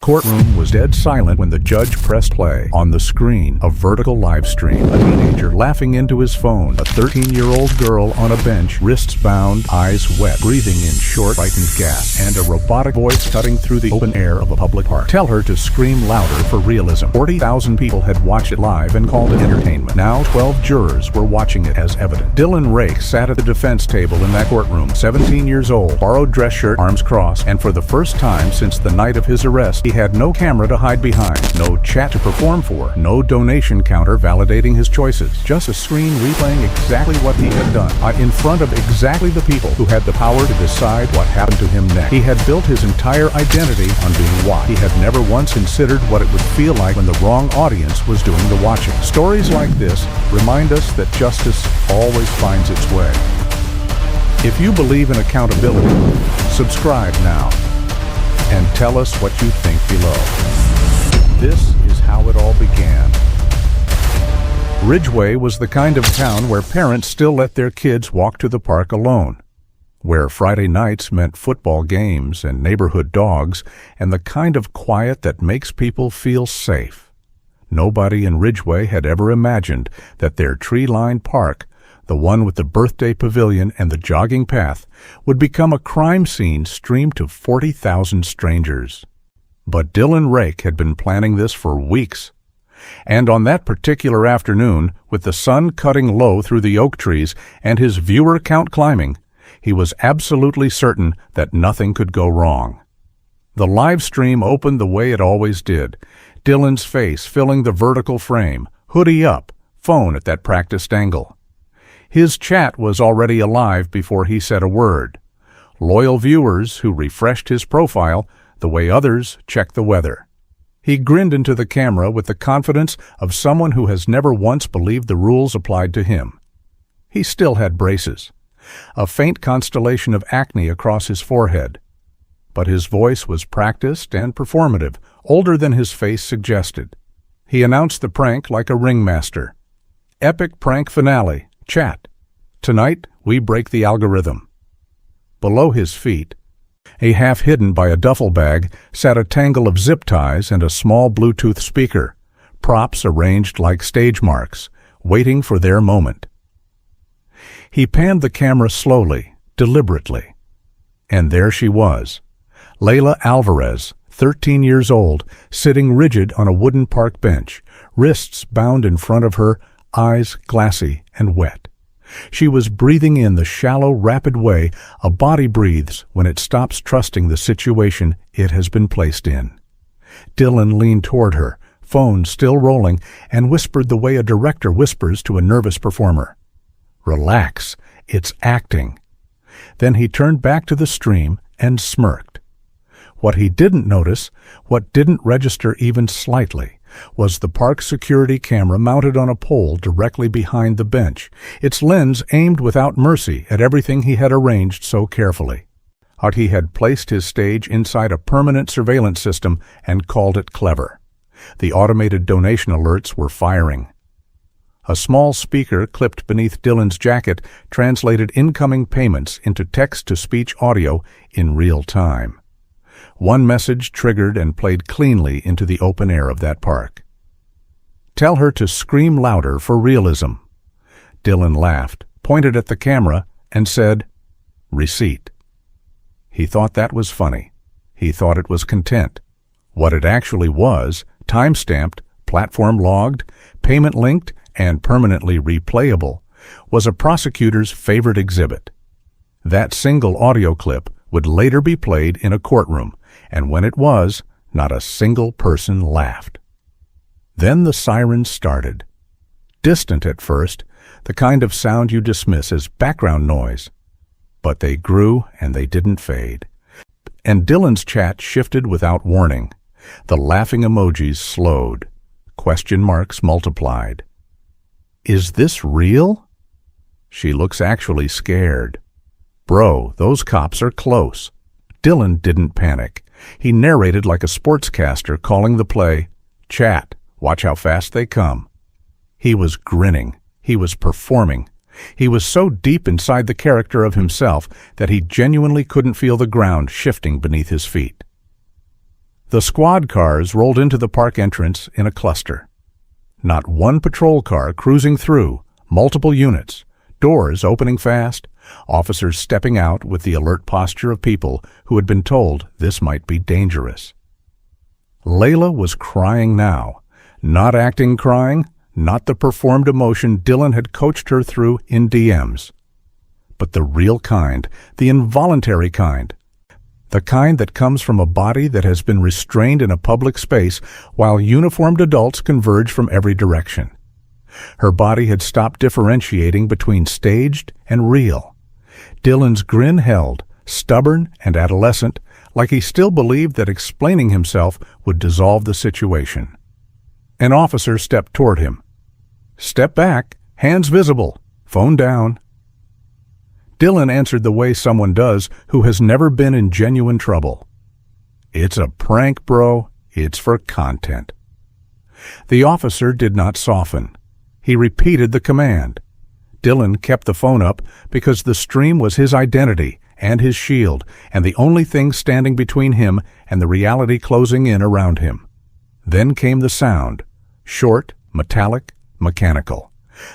Courtroom was dead silent when the judge pressed play. On the screen, a vertical live stream, a teenager laughing into his phone, a 13-year-old girl on a bench, wrists bound, eyes wet, breathing in short, frightened gasps, and a robotic voice cutting through the open air of a public park. Tell her to scream louder for realism. 40,000 people had watched it live and called it entertainment. Now 12 jurors were watching it as evidence. Dylan Rake sat at the defense table in that courtroom, 17 years old, borrowed dress shirt, arms crossed, and for the first time since the night of his arrest, he had no camera to hide behind, no chat to perform for, no donation counter validating his choices, just a screen replaying exactly what he had done, in front of exactly the people who had the power to decide what happened to him next. He had built his entire identity on being watched. He had never once considered what it would feel like when the wrong audience was doing the watching. Stories like this remind us that justice always finds its way. If you believe in accountability, subscribe now and tell us what you think below. This is how it all began. Ridgeway was the kind of town where parents still let their kids walk to the park alone, where Friday nights meant football games and neighborhood dogs, and the kind of quiet that makes people feel safe. Nobody in Ridgeway had ever imagined that their tree-lined park, the one with the birthday pavilion and the jogging path, would become a crime scene streamed to 40,000 strangers. But Dylan Rake had been planning this for weeks. And on that particular afternoon, with the sun cutting low through the oak trees and his viewer count climbing, he was absolutely certain that nothing could go wrong. The live stream opened the way it always did, Dylan's face filling the vertical frame, hoodie up, phone at that practiced angle. His chat was already alive before he said a word. Loyal viewers who refreshed his profile the way others check the weather. He grinned into the camera with the confidence of someone who has never once believed the rules applied to him. He still had braces, a faint constellation of acne across his forehead. But his voice was practiced and performative, older than his face suggested. He announced the prank like a ringmaster. Epic prank finale. Chat. Tonight, we break the algorithm. Below his feet, half hidden by a duffel bag, sat a tangle of zip ties and a small Bluetooth speaker, props arranged like stage marks, waiting for their moment. He panned the camera slowly, deliberately. And there she was, Layla Alvarez, 13 years old, sitting rigid on a wooden park bench, wrists bound in front of her, eyes glassy and wet. She was breathing in the shallow, rapid way a body breathes when it stops trusting the situation it has been placed in. Dylan leaned toward her, phone still rolling, and whispered the way a director whispers to a nervous performer. "Relax, it's acting." Then he turned back to the stream and smirked. What he didn't notice, what didn't register even slightly, was the park security camera mounted on a pole directly behind the bench, its lens aimed without mercy at everything he had arranged so carefully. He had placed his stage inside a permanent surveillance system and called it clever. The automated donation alerts were firing. A small speaker clipped beneath Dylan's jacket translated incoming payments into text-to-speech audio in real time. One message triggered and played cleanly into the open air of that park. Tell her to scream louder for realism. Dylan laughed, pointed at the camera, and said, "Receipt." He thought that was funny. He thought it was content. What it actually was, time-stamped, platform logged, payment linked, and permanently replayable, was a prosecutor's favorite exhibit. That single audio clip would later be played in a courtroom, and when it was, not a single person laughed. Then the sirens started. Distant at first, the kind of sound you dismiss as background noise. But they grew and they didn't fade. And Dylan's chat shifted without warning. The laughing emojis slowed. Question marks multiplied. "Is this real?" "She looks actually scared." "Bro, those cops are close." Dylan didn't panic. He narrated like a sportscaster calling the play, "Chat, watch how fast they come." He was grinning. He was performing. He was so deep inside the character of himself that he genuinely couldn't feel the ground shifting beneath his feet. The squad cars rolled into the park entrance in a cluster. Not one patrol car cruising through, multiple units, doors opening fast, officers stepping out with the alert posture of people who had been told this might be dangerous. Layla was crying now, not acting crying, not the performed emotion Dylan had coached her through in DMs, but the real kind, the involuntary kind, the kind that comes from a body that has been restrained in a public space while uniformed adults converge from every direction. Her body had stopped differentiating between staged and real. Dylan's grin held, stubborn and adolescent, like he still believed that explaining himself would dissolve the situation. An officer stepped toward him. "Step back, hands visible, phone down." Dylan answered the way someone does who has never been in genuine trouble. "It's a prank, bro. It's for content." The officer did not soften. He repeated the command. Dylan kept the phone up because the stream was his identity and his shield, and the only thing standing between him and the reality closing in around him. Then came the sound, short, metallic, mechanical.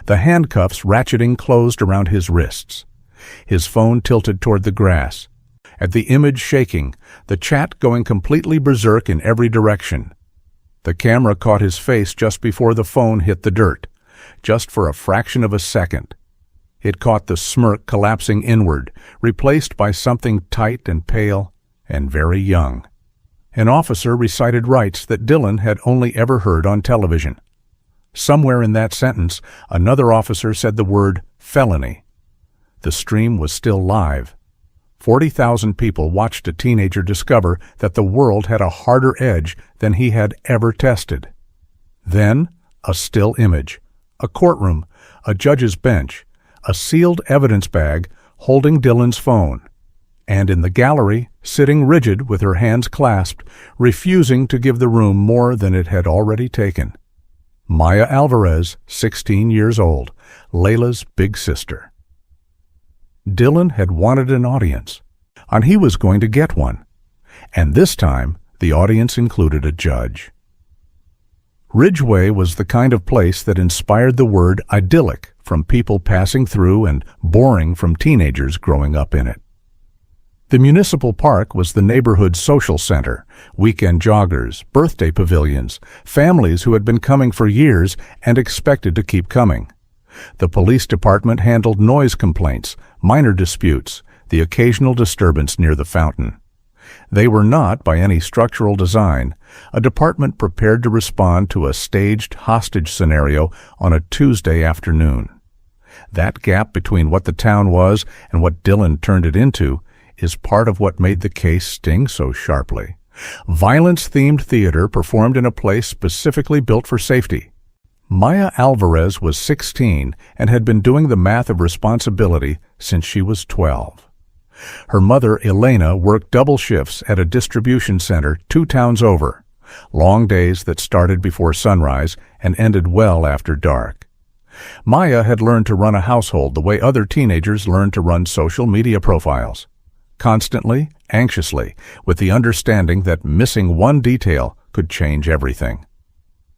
The handcuffs ratcheting closed around his wrists. His phone tilted toward the grass. At the image shaking, the chat going completely berserk in every direction. The camera caught his face just before the phone hit the dirt, just for a fraction of a second. It caught the smirk collapsing inward, replaced by something tight and pale and very young. An officer recited rights that Dylan had only ever heard on television. Somewhere in that sentence, another officer said the word felony. The stream was still live. 40,000 people watched a teenager discover that the world had a harder edge than he had ever tested. Then, a still image, a courtroom, a judge's bench, a sealed evidence bag holding Dylan's phone, and in the gallery, sitting rigid with her hands clasped, refusing to give the room more than it had already taken. Maya Alvarez, 16 years old, Layla's big sister. Dylan had wanted an audience, and he was going to get one. And this time, the audience included a judge. Ridgeway was the kind of place that inspired the word idyllic from people passing through and boring from teenagers growing up in it. The municipal park was the neighborhood social center, weekend joggers, birthday pavilions, families who had been coming for years and expected to keep coming. The police department handled noise complaints, minor disputes, the occasional disturbance near the fountain. They were not, by any structural design, a department prepared to respond to a staged hostage scenario on a Tuesday afternoon. That gap between what the town was and what Dylan turned it into is part of what made the case sting so sharply. Violence-themed theater performed in a place specifically built for safety. Maya Alvarez was 16 and had been doing the math of responsibility since she was 12. Her mother, Elena, worked double shifts at a distribution center 2 towns over, long days that started before sunrise and ended well after dark. Maya had learned to run a household the way other teenagers learn to run social media profiles. Constantly, anxiously, with the understanding that missing one detail could change everything.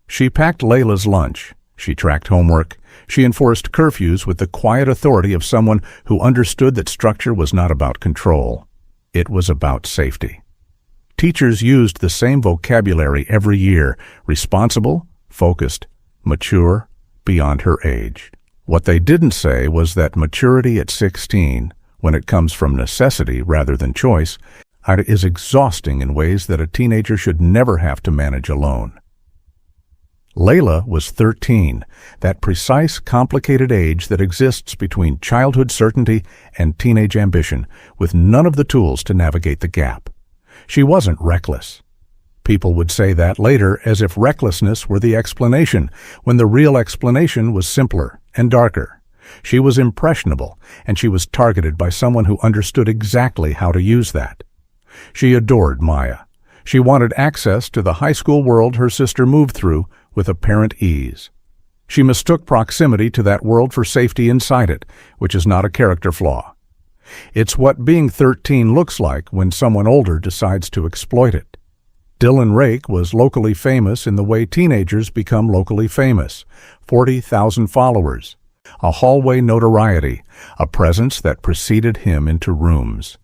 She packed Layla's lunch. She tracked homework. She enforced curfews with the quiet authority of someone who understood that structure was not about control. It was about safety. Teachers used the same vocabulary every year: responsible, focused, mature, beyond her age. What they didn't say was that maturity at 16, when it comes from necessity rather than choice, is exhausting in ways that a teenager should never have to manage alone. Layla was 13, that precise, complicated age that exists between childhood certainty and teenage ambition, with none of the tools to navigate the gap. She wasn't reckless. People would say that later as if recklessness were the explanation, when the real explanation was simpler and darker. She was impressionable, and she was targeted by someone who understood exactly how to use that. She adored Maya. She wanted access to the high school world her sister moved through with apparent ease. She mistook proximity to that world for safety inside it, which is not a character flaw. It's what being 13 looks like when someone older decides to exploit it. Dylan Rake was locally famous in the way teenagers become locally famous. 40,000 followers, a hallway notoriety, a presence that preceded him into rooms.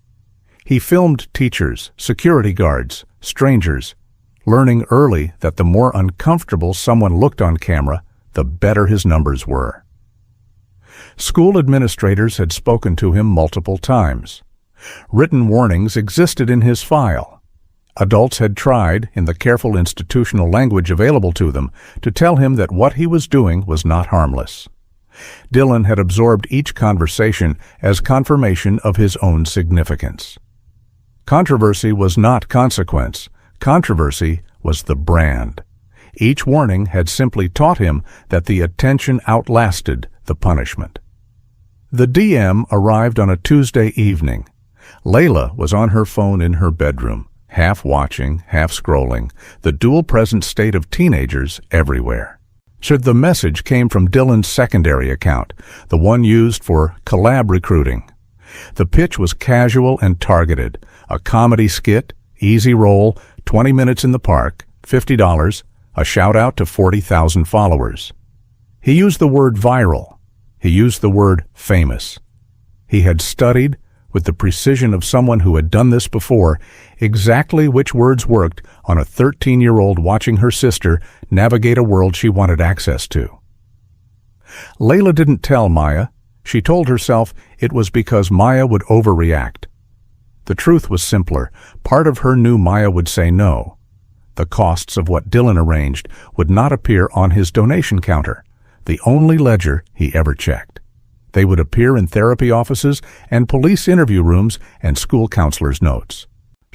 He filmed teachers, security guards, strangers, learning early that the more uncomfortable someone looked on camera, the better his numbers were. School administrators had spoken to him multiple times. Written warnings existed in his file. Adults had tried, in the careful institutional language available to them, to tell him that what he was doing was not harmless. Dylan had absorbed each conversation as confirmation of his own significance. Controversy was not consequence. Controversy was the brand. Each warning had simply taught him that the attention outlasted the punishment. The DM arrived on a Tuesday evening. Layla was on her phone in her bedroom, half watching, half scrolling, the dual-present state of teenagers everywhere. The message came from Dylan's secondary account, the one used for collab recruiting. The pitch was casual and targeted, a comedy skit, easy roll, 20 minutes in the park, $50, a shout-out to 40,000 followers. He used the word viral. He used the word famous. He had studied, with the precision of someone who had done this before, exactly which words worked on a 13-year-old watching her sister navigate a world she wanted access to. Layla didn't tell Maya. She told herself it was because Maya would overreact. The truth was simpler. Part of her knew Maya would say no. The costs of what Dylan arranged would not appear on his donation counter, the only ledger he ever checked. They would appear in therapy offices and police interview rooms and school counselors' notes.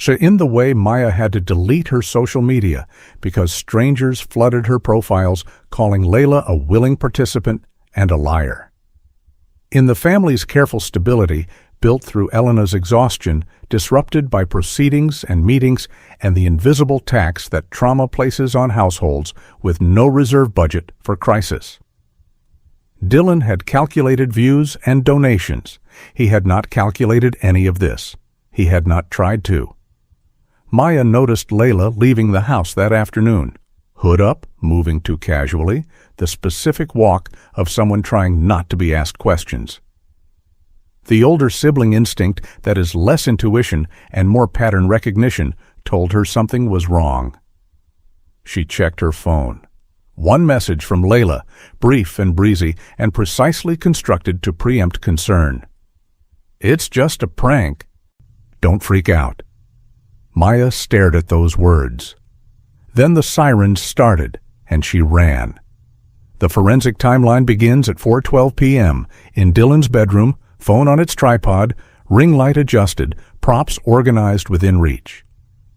In the way Maya had to delete her social media because strangers flooded her profiles, calling Layla a willing participant and a liar. In the family's careful stability, built through Elena's exhaustion, disrupted by proceedings and meetings and the invisible tax that trauma places on households with no reserve budget for crisis. Dylan had calculated views and donations. He had not calculated any of this. He had not tried to. Maya noticed Layla leaving the house that afternoon, hood up, moving too casually, the specific walk of someone trying not to be asked questions. The older sibling instinct that is less intuition and more pattern recognition told her something was wrong. She checked her phone. One message from Layla, brief and breezy and precisely constructed to preempt concern. "It's just a prank. Don't freak out." Maya stared at those words. Then the sirens started, and she ran. The forensic timeline begins at 4:12 p.m. in Dylan's bedroom, phone on its tripod, ring light adjusted, props organized within reach.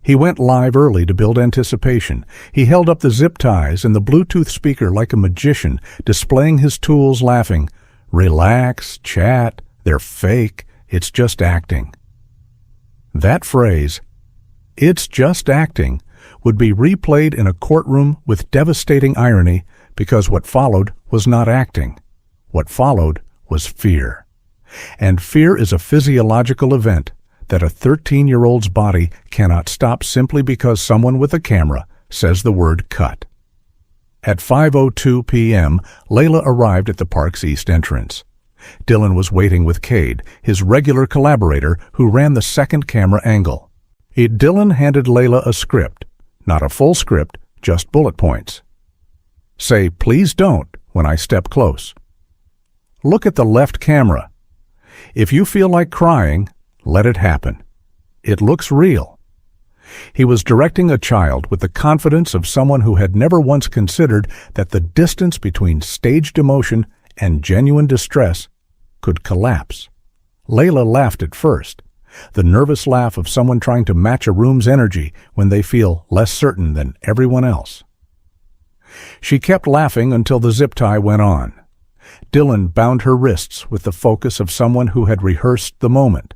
He went live early to build anticipation. He held up the zip ties and the Bluetooth speaker like a magician, displaying his tools, laughing. "Relax, chat, they're fake, it's just acting." That phrase, "it's just acting," would be replayed in a courtroom with devastating irony because what followed was not acting. What followed was fear. And fear is a physiological event that a 13-year-old's body cannot stop simply because someone with a camera says the word cut. At 5:02 p.m., Layla arrived at the park's east entrance. Dylan was waiting with Cade, his regular collaborator who ran the second camera angle. Dylan handed Layla a script, not a full script, just bullet points. "Say, please don't, when I step close. Look at the left camera. If you feel like crying, let it happen. It looks real." He was directing a child with the confidence of someone who had never once considered that the distance between staged emotion and genuine distress could collapse. Layla laughed at first, the nervous laugh of someone trying to match a room's energy when they feel less certain than everyone else. She kept laughing until the zip tie went on. Dylan bound her wrists with the focus of someone who had rehearsed the moment.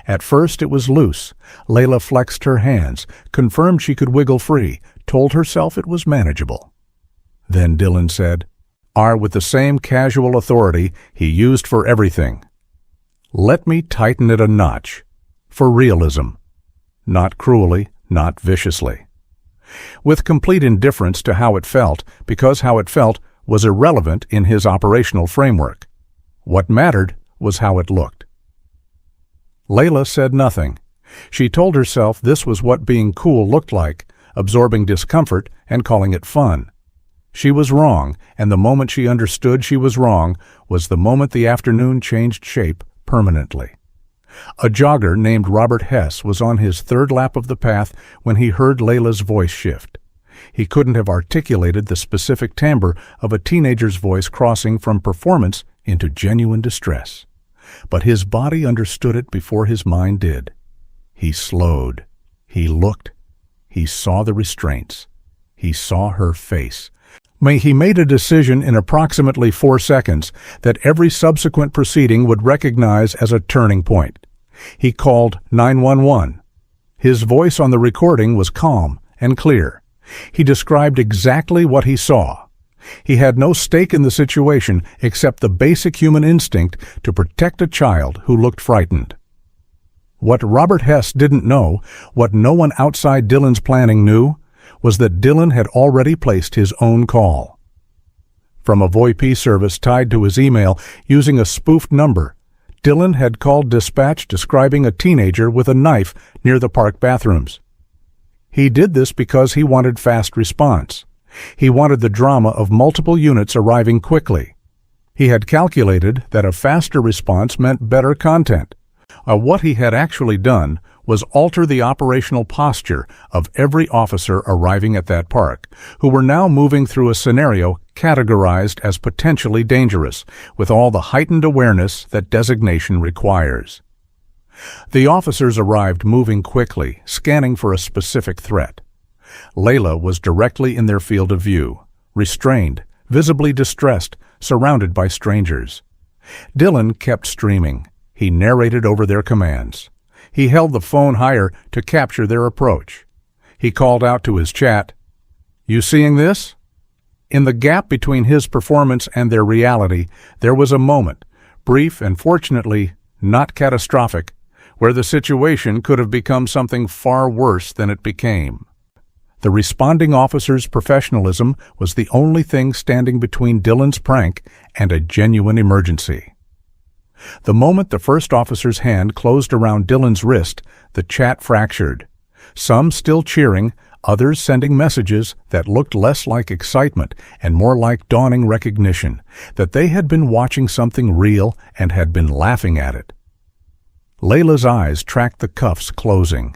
At first it was loose. Layla flexed her hands, confirmed she could wiggle free, told herself it was manageable. Then Dylan said, with the same casual authority he used for everything, "Let me tighten it a notch. For realism. Not cruelly, not viciously." with complete indifference to how it felt, because how it felt was irrelevant in his operational framework. What mattered was how it looked. Layla said nothing. She told herself this was what being cool looked like, absorbing discomfort and calling it fun. She was wrong, and the moment she understood she was wrong was the moment the afternoon changed shape permanently. A jogger named Robert Hess was on his third lap of the path when he heard Layla's voice shift. He couldn't have articulated the specific timbre of a teenager's voice crossing from performance into genuine distress. But his body understood it before his mind did. He slowed. He looked. He saw the restraints. He saw her face. He made a decision in approximately 4 seconds that every subsequent proceeding would recognize as a turning point. He called 911. His voice on the recording was calm and clear. He described exactly what he saw. He had no stake in the situation except the basic human instinct to protect a child who looked frightened. What Robert Hess didn't know, what no one outside Dylan's planning knew, was that Dylan had already placed his own call. From a VoIP service tied to his email using a spoofed number, Dylan had called dispatch describing a teenager with a knife near the park bathrooms. He did this because he wanted fast response. He wanted the drama of multiple units arriving quickly. He had calculated that a faster response meant better content. What he had actually done was alter the operational posture of every officer arriving at that park, who were now moving through a scenario categorized as potentially dangerous, with all the heightened awareness that designation requires. The officers arrived moving quickly, scanning for a specific threat. Layla was directly in their field of view, restrained, visibly distressed, surrounded by strangers. Dylan kept streaming. He narrated over their commands. He held the phone higher to capture their approach. He called out to his chat, "You seeing this?" In the gap between his performance and their reality, there was a moment, brief and fortunately not catastrophic, where the situation could have become something far worse than it became. The responding officer's professionalism was the only thing standing between Dylan's prank and a genuine emergency. The moment the first officer's hand closed around Dylan's wrist, the chat fractured. Some still cheering, others sending messages that looked less like excitement and more like dawning recognition that they had been watching something real and had been laughing at it. Layla's eyes tracked the cuffs closing.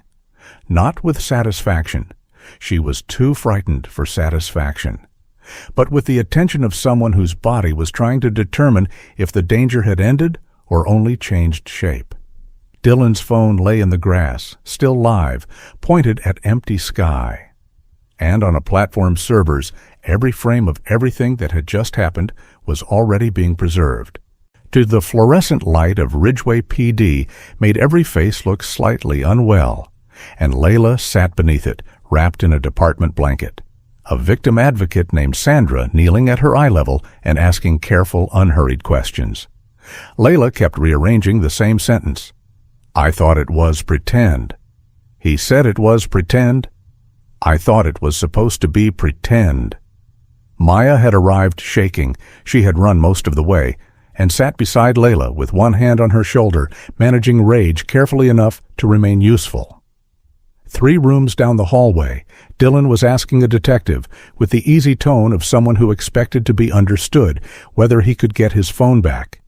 Not with satisfaction. She was too frightened for satisfaction. But with the attention of someone whose body was trying to determine if the danger had ended or only changed shape. Dylan's phone lay in the grass, still live, pointed at empty sky. And on a platform's servers, every frame of everything that had just happened was already being preserved. The fluorescent light of Ridgeway PD made every face look slightly unwell, and Layla sat beneath it, wrapped in a department blanket. A victim advocate named Sandra kneeling at her eye level and asking careful, unhurried questions. Layla kept rearranging the same sentence. "I thought it was pretend." "He said it was pretend." "I thought it was supposed to be pretend." Maya had arrived shaking. She had run most of the way, and sat beside Layla with one hand on her shoulder, managing rage carefully enough to remain useful. 3 rooms down the hallway, Dylan was asking a detective, with the easy tone of someone who expected to be understood, whether he could get his phone back.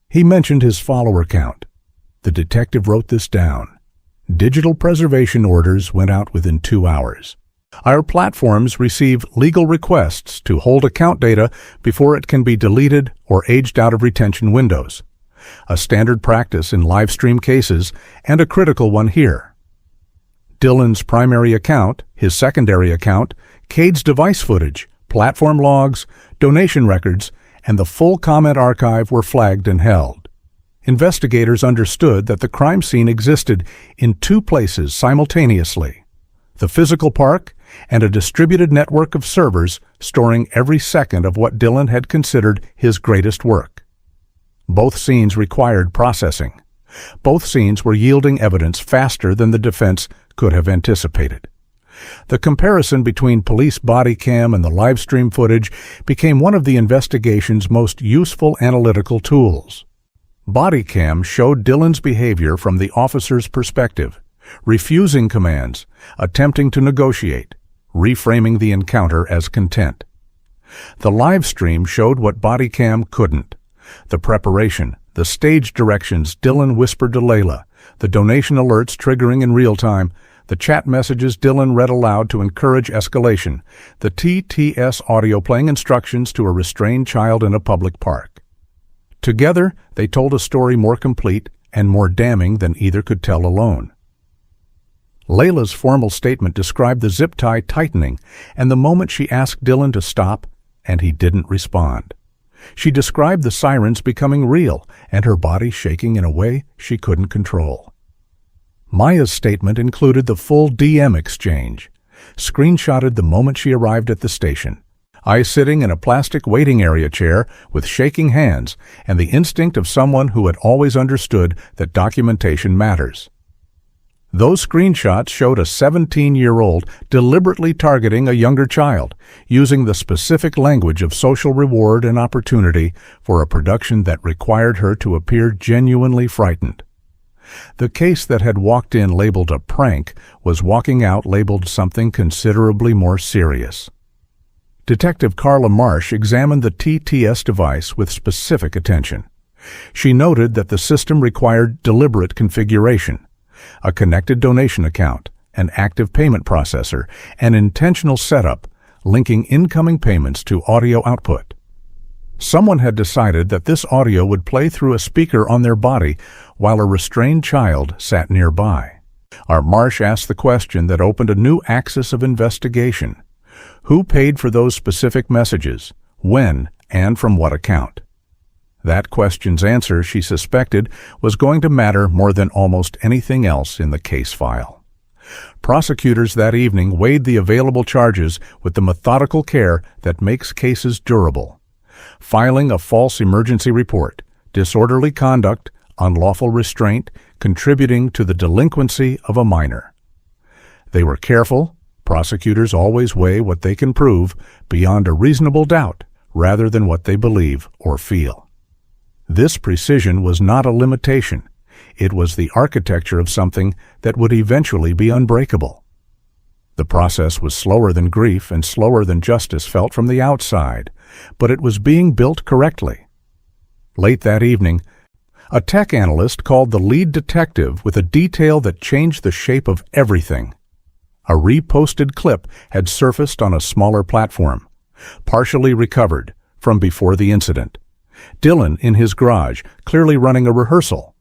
He mentioned his follower count. The detective wrote this down. Digital preservation orders went out within 2 hours. Our platforms receive legal requests to hold account data before it can be deleted or aged out of retention windows. A standard practice in Livestream cases and a critical one here. Dylan's primary account, his secondary account, Cade's device footage, platform logs, donation records, and the full comment archive were flagged and held. Investigators understood that the crime scene existed in 2 places simultaneously: the physical park and a distributed network of servers storing every second of what Dylan had considered his greatest work. Both scenes required processing. Both scenes were yielding evidence faster than the defense could have anticipated. The comparison between police body cam and the live stream footage became one of the investigation's most useful analytical tools. Body cam showed Dylan's behavior from the officer's perspective, refusing commands, attempting to negotiate, reframing the encounter as content. The live stream showed what body cam couldn't: the preparation, the stage directions Dylan whispered to Layla, the donation alerts triggering in real time, the chat messages Dylan read aloud to encourage escalation, the TTS audio playing instructions to a restrained child in a public park. Together, they told a story more complete and more damning than either could tell alone. Layla's formal statement described the zip tie tightening and the moment she asked Dylan to stop, and he didn't respond. She described the sirens becoming real and her body shaking in a way she couldn't control. Maya's statement included the full DM exchange, screenshotted the moment she arrived at the station. I sitting in a plastic waiting area chair with shaking hands and the instinct of someone who had always understood that documentation matters. Those screenshots showed a 17-year-old deliberately targeting a younger child, using the specific language of social reward and opportunity for a production that required her to appear genuinely frightened. The case that had walked in labeled a prank was walking out labeled something considerably more serious. Detective Carla Marsh examined the TTS device with specific attention. She noted that the system required deliberate configuration, a connected donation account, an active payment processor, an intentional setup linking incoming payments to audio output. Someone had decided that this audio would play through a speaker on their body while a restrained child sat nearby. Our Marsh asked the question that opened a new axis of investigation. Who paid for those specific messages, when, and from what account? That question's answer, she suspected, was going to matter more than almost anything else in the case file. Prosecutors that evening weighed the available charges with the methodical care that makes cases durable. Filing a false emergency report, disorderly conduct, unlawful restraint, contributing to the delinquency of a minor. They were careful. Prosecutors always weigh what they can prove beyond a reasonable doubt rather than what they believe or feel. This precision was not a limitation. It was the architecture of something that would eventually be unbreakable. The process was slower than grief and slower than justice felt from the outside, but it was being built correctly. Late that evening, a tech analyst called the lead detective with a detail that changed the shape of everything. A reposted clip had surfaced on a smaller platform, partially recovered from before the incident. Dylan in his garage, clearly running a rehearsal.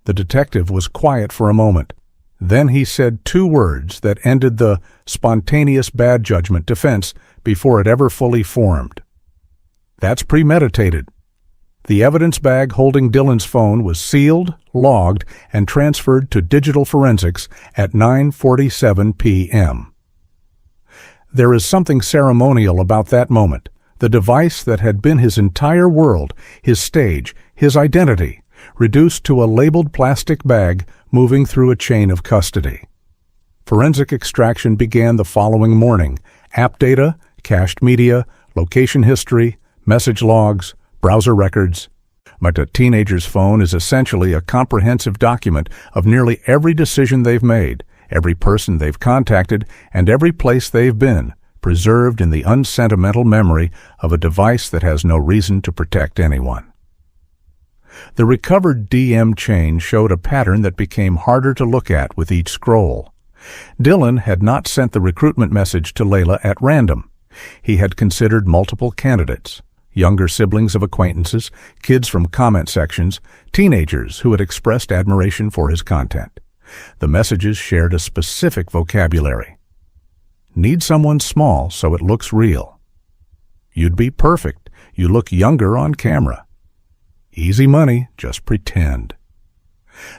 The detective was quiet for a moment. Then he said two words that ended the spontaneous bad judgment defense before it ever fully formed. That's premeditated. The evidence bag holding Dylan's phone was sealed, logged, and transferred to digital forensics at 9:47 p.m. There is something ceremonial about that moment. The device that had been his entire world, his stage, his identity, reduced to a labeled plastic bag moving through a chain of custody. Forensic extraction began the following morning. App data, cached media, location history, message logs, browser records. But a teenager's phone is essentially a comprehensive document of nearly every decision they've made, every person they've contacted, and every place they've been, preserved in the unsentimental memory of a device that has no reason to protect anyone. The recovered DM chain showed a pattern that became harder to look at with each scroll. Dylan had not sent the recruitment message to Layla at random. He had considered multiple candidates, younger siblings of acquaintances, kids from comment sections, teenagers who had expressed admiration for his content. The messages shared a specific vocabulary. Need someone small so it looks real. You'd be perfect. You look younger on camera. Easy money, just pretend.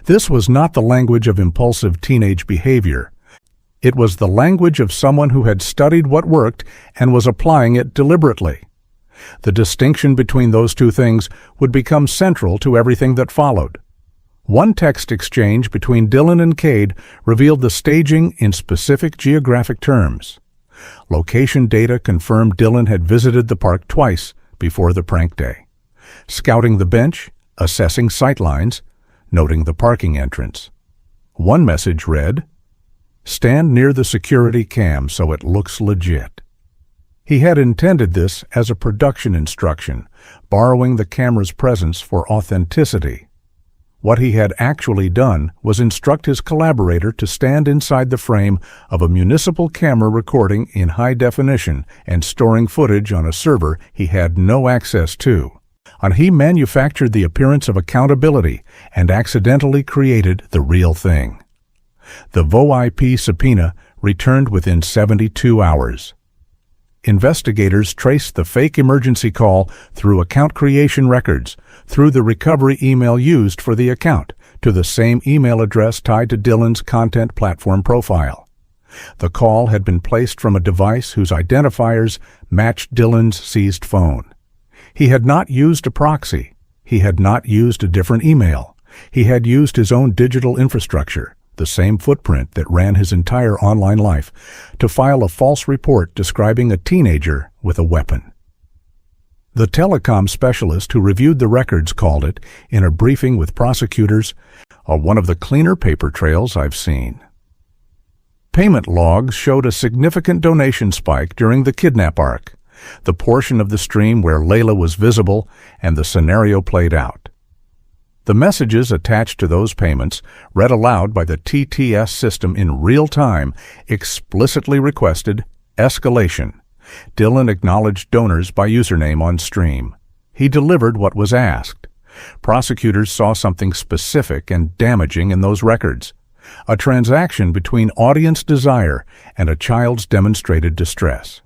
This was not the language of impulsive teenage behavior. It was the language of someone who had studied what worked and was applying it deliberately. The distinction between those two things would become central to everything that followed. One text exchange between Dylan and Cade revealed the staging in specific geographic terms. Location data confirmed Dylan had visited the park twice before the prank day, scouting the bench, assessing sightlines, noting the parking entrance. One message read, "Stand near the security cam so it looks legit." He had intended this as a production instruction, borrowing the camera's presence for authenticity. What he had actually done was instruct his collaborator to stand inside the frame of a municipal camera recording in high definition and storing footage on a server he had no access to. And he manufactured the appearance of accountability and accidentally created the real thing. The VoIP subpoena returned within 72 hours. Investigators traced the fake emergency call through account creation records, through the recovery email used for the account, to the same email address tied to Dylan's content platform profile. The call had been placed from a device whose identifiers matched Dylan's seized phone. He had not used a proxy. He had not used a different email. He had used his own digital infrastructure, the same footprint that ran his entire online life, to file a false report describing a teenager with a weapon. The telecom specialist who reviewed the records called it, in a briefing with prosecutors, one of the cleaner paper trails I've seen. Payment logs showed a significant donation spike during the kidnap arc, the portion of the stream where Layla was visible and the scenario played out. The messages attached to those payments, read aloud by the TTS system in real time, explicitly requested escalation. Dylan acknowledged donors by username on stream. He delivered what was asked. Prosecutors saw something specific and damaging in those records, a transaction between audience desire and a child's demonstrated distress.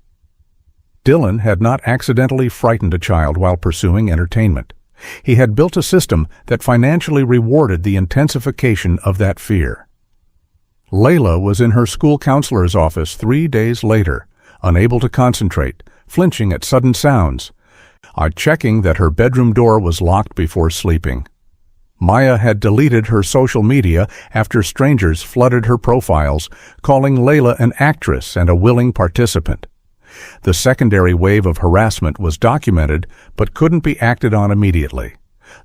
Dylan had not accidentally frightened a child while pursuing entertainment. He had built a system that financially rewarded the intensification of that fear. Layla was in her school counselor's office 3 days later, unable to concentrate, flinching at sudden sounds, checking that her bedroom door was locked before sleeping. Maya had deleted her social media after strangers flooded her profiles, calling Layla an actress and a willing participant. The secondary wave of harassment was documented but couldn't be acted on immediately.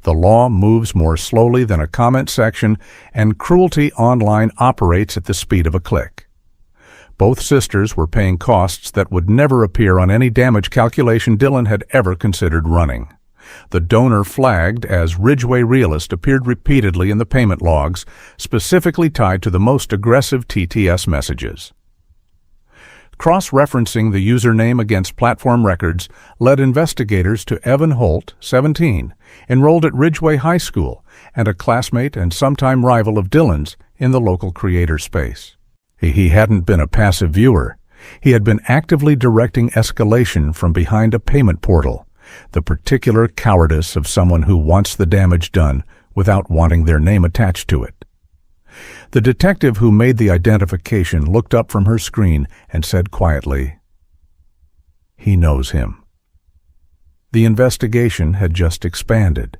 The law moves more slowly than a comment section, and cruelty online operates at the speed of a click. Both sisters were paying costs that would never appear on any damage calculation Dylan had ever considered running. The donor flagged as Ridgeway Realist appeared repeatedly in the payment logs, specifically tied to the most aggressive TTS messages. Cross-referencing the username against platform records led investigators to Evan Holt, 17, enrolled at Ridgeway High School and a classmate and sometime rival of Dylan's in the local creator space. He hadn't been a passive viewer. He had been actively directing escalation from behind a payment portal, the particular cowardice of someone who wants the damage done without wanting their name attached to it. The detective who made the identification looked up from her screen and said quietly, "He knows him." The investigation had just expanded.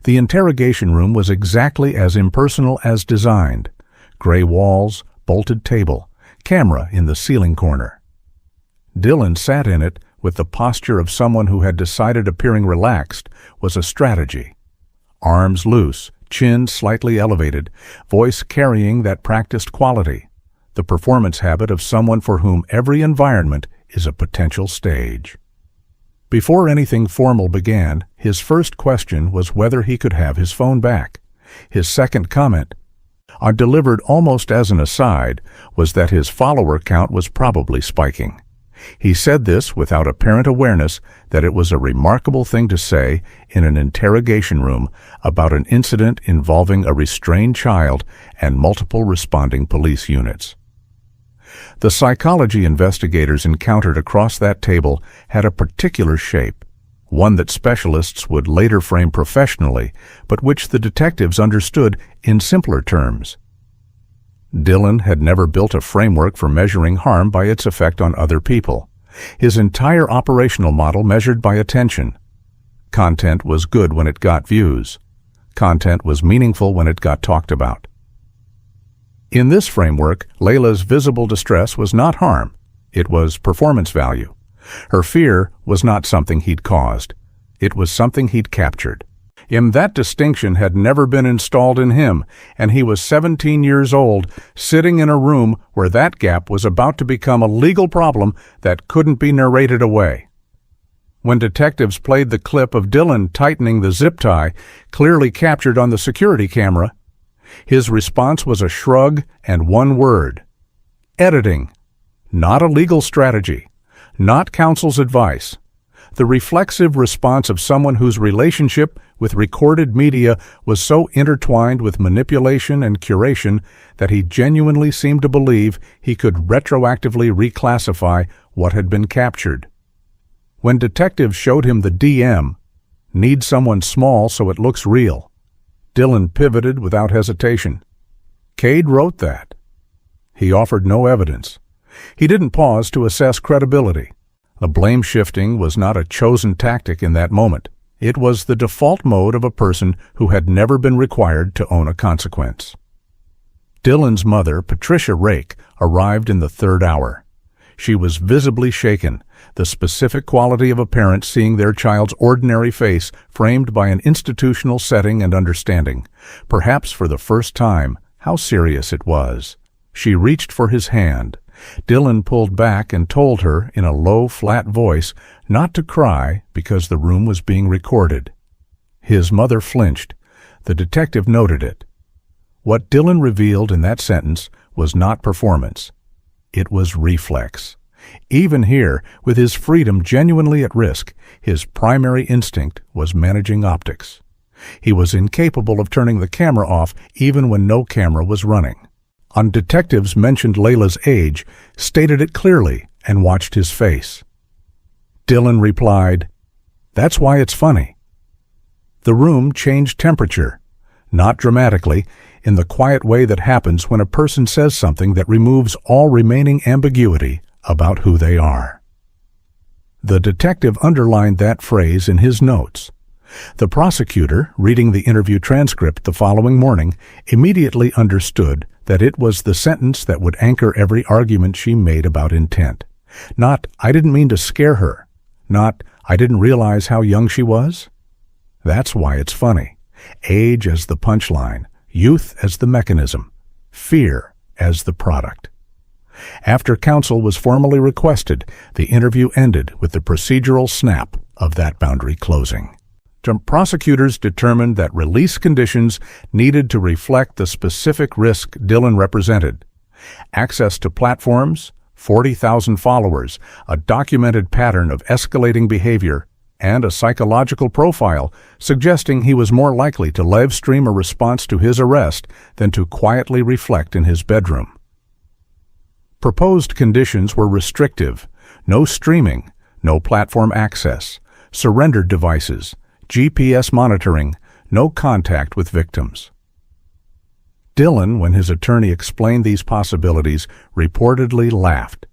The interrogation room was exactly as impersonal as designed. Gray walls, bolted table, camera in the ceiling corner. Dylan sat in it with the posture of someone who had decided appearing relaxed was a strategy. Arms loose, chin slightly elevated, voice carrying that practiced quality, the performance habit of someone for whom every environment is a potential stage. Before anything formal began, his first question was whether he could have his phone back. His second comment, delivered almost as an aside, was that his follower count was probably spiking. He said this without apparent awareness that it was a remarkable thing to say in an interrogation room about an incident involving a restrained child and multiple responding police units. The psychology investigators encountered across that table had a particular shape, one that specialists would later frame professionally, but which the detectives understood in simpler terms. Dylan had never built a framework for measuring harm by its effect on other people. His entire operational model measured by attention. Content was good when it got views. Content was meaningful when it got talked about. In this framework, Layla's visible distress was not harm. It was performance value. Her fear was not something he'd caused. It was something he'd captured. That distinction had never been installed in him, and he was 17 years old, sitting in a room where that gap was about to become a legal problem that couldn't be narrated away. When detectives played the clip of Dylan tightening the zip tie, clearly captured on the security camera, his response was a shrug and one word: editing. Not a legal strategy, not counsel's advice. The reflexive response of someone whose relationship with recorded media was so intertwined with manipulation and curation that he genuinely seemed to believe he could retroactively reclassify what had been captured. When detectives showed him the DM, "Need someone small so it looks real," Dylan pivoted without hesitation. Cade wrote that. He offered no evidence. He didn't pause to assess credibility. The blame shifting was not a chosen tactic in that moment. It was the default mode of a person who had never been required to own a consequence. Dylan's mother, Patricia Rake, arrived in the third hour. She was visibly shaken, the specific quality of a parent seeing their child's ordinary face framed by an institutional setting and understanding, perhaps for the first time, how serious it was. She reached for his hand. Dylan pulled back and told her in a low, flat voice not to cry because the room was being recorded. His mother flinched. The detective noted it. What Dylan revealed in that sentence was not performance. It was reflex. Even here, with his freedom genuinely at risk, his primary instinct was managing optics. He was incapable of turning the camera off even when no camera was running. On detectives mentioned Layla's age, stated it clearly, and watched his face. Dylan replied, "That's why it's funny." The room changed temperature, not dramatically, in the quiet way that happens when a person says something that removes all remaining ambiguity about who they are. The detective underlined that phrase in his notes. The prosecutor, reading the interview transcript the following morning, immediately understood that it was the sentence that would anchor every argument she made about intent. Not, "I didn't mean to scare her." Not, "I didn't realize how young she was." That's why it's funny. Age as the punchline, youth as the mechanism, fear as the product. After counsel was formally requested, the interview ended with the procedural snap of that boundary closing. Prosecutors determined that release conditions needed to reflect the specific risk Dylan represented. Access to platforms, 40,000 followers, a documented pattern of escalating behavior, and a psychological profile suggesting he was more likely to livestream a response to his arrest than to quietly reflect in his bedroom. Proposed conditions were restrictive: no streaming, no platform access, surrendered devices, GPS monitoring, no contact with victims. Dylan, when his attorney explained these possibilities, reportedly laughed.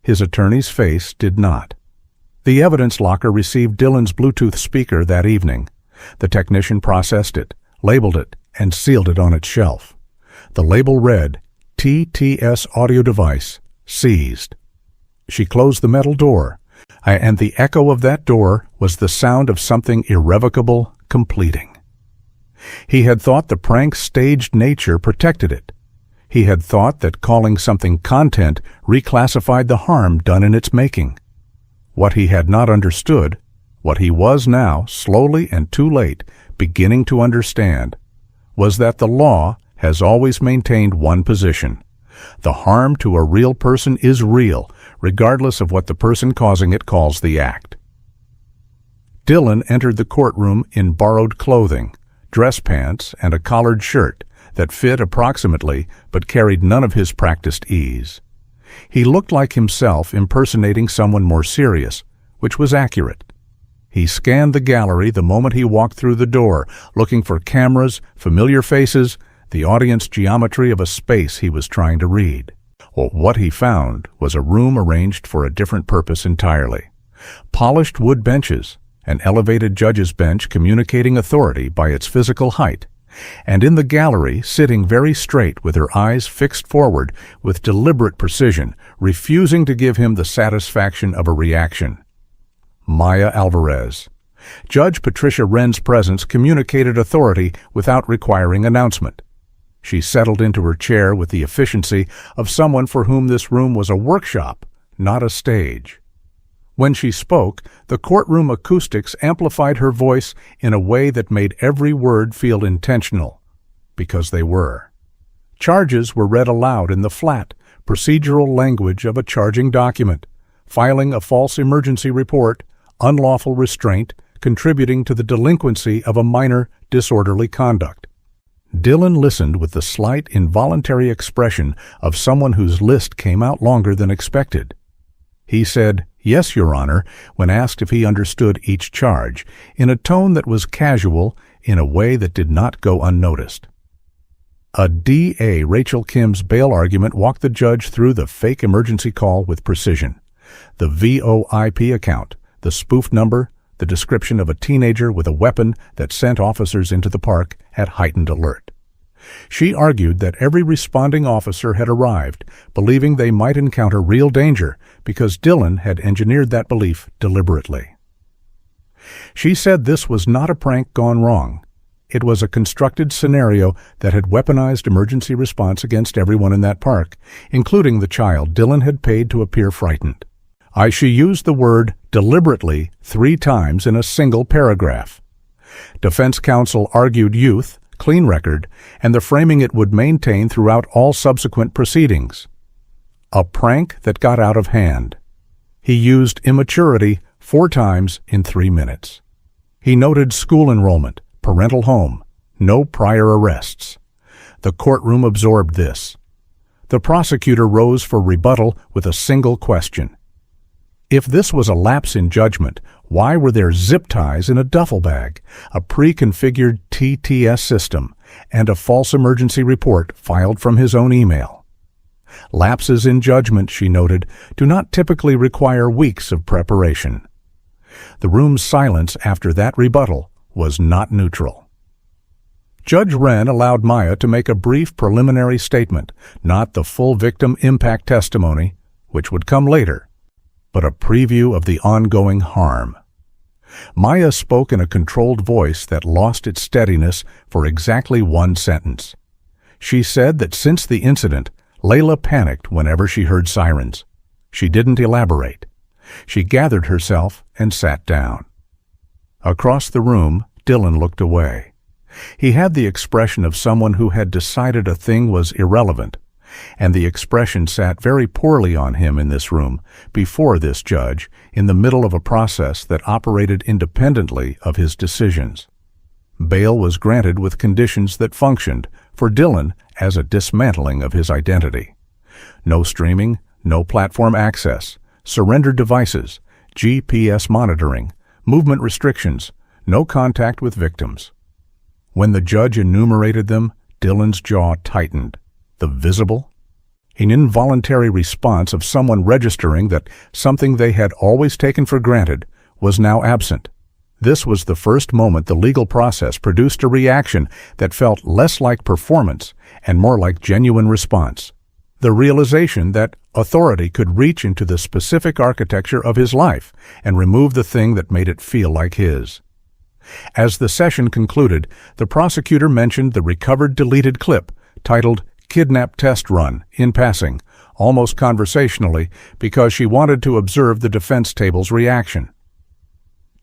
His attorney's face did not. The evidence locker received Dylan's Bluetooth speaker that evening. The technician processed it, labeled it, and sealed it on its shelf. The label read, "TTS audio device, seized." She closed the metal door, and the echo of that door was the sound of something irrevocable completing. He had thought the prank's staged nature protected it. He had thought that calling something content reclassified the harm done in its making. What he had not understood, what he was now, slowly and too late, beginning to understand, was that the law has always maintained one position. The harm to a real person is real, regardless of what the person causing it calls the act. Dylan entered the courtroom in borrowed clothing, dress pants, and a collared shirt that fit approximately but carried none of his practiced ease. He looked like himself impersonating someone more serious, which was accurate. He scanned the gallery the moment he walked through the door, looking for cameras, familiar faces, the audience geometry of a space he was trying to read. Well, what he found was a room arranged for a different purpose entirely. Polished wood benches, an elevated judge's bench communicating authority by its physical height, and in the gallery, sitting very straight with her eyes fixed forward with deliberate precision, refusing to give him the satisfaction of a reaction. Maya Alvarez. Judge Patricia Wren's presence communicated authority without requiring announcement. She settled into her chair with the efficiency of someone for whom this room was a workshop, not a stage. When she spoke, the courtroom acoustics amplified her voice in a way that made every word feel intentional, because they were. Charges were read aloud in the flat, procedural language of a charging document, filing a false emergency report, unlawful restraint, contributing to the delinquency of a minor disorderly conduct. Dylan listened with the slight, involuntary expression of someone whose list came out longer than expected. He said, "Yes, Your Honor," when asked if he understood each charge, in a tone that was casual, in a way that did not go unnoticed. A D.A. Rachel Kim's bail argument walked the judge through the fake emergency call with precision. The VoIP account, the spoof number, the description of a teenager with a weapon that sent officers into the park at heightened alert. She argued that every responding officer had arrived, believing they might encounter real danger because Dylan had engineered that belief deliberately. She said this was not a prank gone wrong. It was a constructed scenario that had weaponized emergency response against everyone in that park, including the child Dylan had paid to appear frightened. She used the word deliberately 3 times in a single paragraph. Defense counsel argued youth, clean record, and the framing it would maintain throughout all subsequent proceedings. A prank that got out of hand. He used immaturity 4 times in 3 minutes. He noted school enrollment, parental home, no prior arrests. The courtroom absorbed this. The prosecutor rose for rebuttal with a single question. If this was a lapse in judgment, why were there zip ties in a duffel bag, a pre-configured TTS system, and a false emergency report filed from his own email? Lapses in judgment, she noted, do not typically require weeks of preparation. The room's silence after that rebuttal was not neutral. Judge Wren allowed Maya to make a brief preliminary statement, not the full victim impact testimony, which would come later, but a preview of the ongoing harm. Maya spoke in a controlled voice that lost its steadiness for exactly 1 sentence. She said that since the incident, Layla panicked whenever she heard sirens. She didn't elaborate. She gathered herself and sat down. Across the room, Dylan looked away. He had the expression of someone who had decided a thing was irrelevant, and the expression sat very poorly on him in this room, before this judge, in the middle of a process that operated independently of his decisions. Bail was granted with conditions that functioned, for Dylan, as a dismantling of his identity. No streaming, no platform access, surrendered devices, GPS monitoring, movement restrictions, no contact with victims. When the judge enumerated them, Dylan's jaw tightened. The visible? An involuntary response of someone registering that something they had always taken for granted was now absent. This was the first moment the legal process produced a reaction that felt less like performance and more like genuine response. The realization that authority could reach into the specific architecture of his life and remove the thing that made it feel like his. As the session concluded, the prosecutor mentioned the recovered deleted clip titled "Kidnap Test Run" in passing, almost conversationally, because she wanted to observe the defense table's reaction.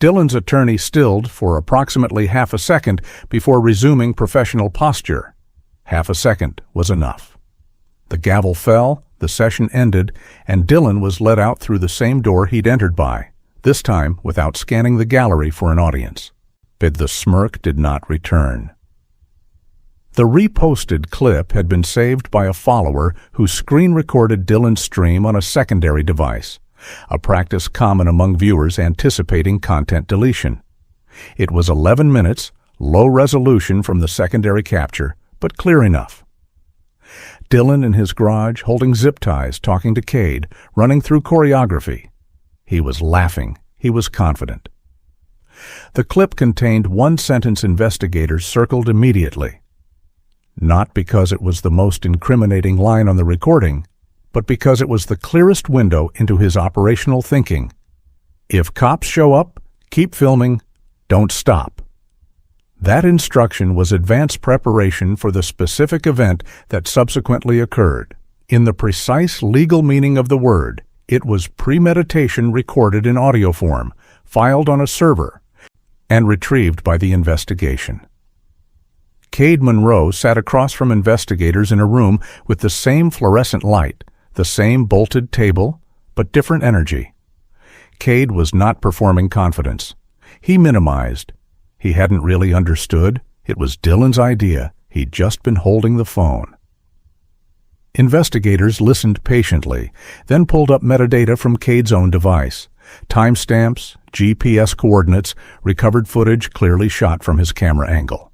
Dylan's attorney stilled for approximately half a second before resuming professional posture. Half a second was enough. The gavel fell, the session ended, and Dylan was led out through the same door he'd entered by, this time without scanning the gallery for an audience. But the smirk did not return. The reposted clip had been saved by a follower who screen-recorded Dylan's stream on a secondary device, a practice common among viewers anticipating content deletion. It was 11 minutes, low resolution from the secondary capture, but clear enough. Dylan in his garage, holding zip ties, talking to Cade, running through choreography. He was laughing. He was confident. The clip contained one-sentence investigators circled immediately. Not because it was the most incriminating line on the recording, but because it was the clearest window into his operational thinking. If cops show up, keep filming, don't stop. That instruction was advanced preparation for the specific event that subsequently occurred. In the precise legal meaning of the word, it was premeditation recorded in audio form, filed on a server, and retrieved by the investigation. Cade Monroe sat across from investigators in a room with the same fluorescent light, the same bolted table, but different energy. Cade was not performing confidence. He minimized. He hadn't really understood. It was Dylan's idea. He'd just been holding the phone. Investigators listened patiently, then pulled up metadata from Cade's own device. Timestamps, GPS coordinates, recovered footage clearly shot from his camera angle.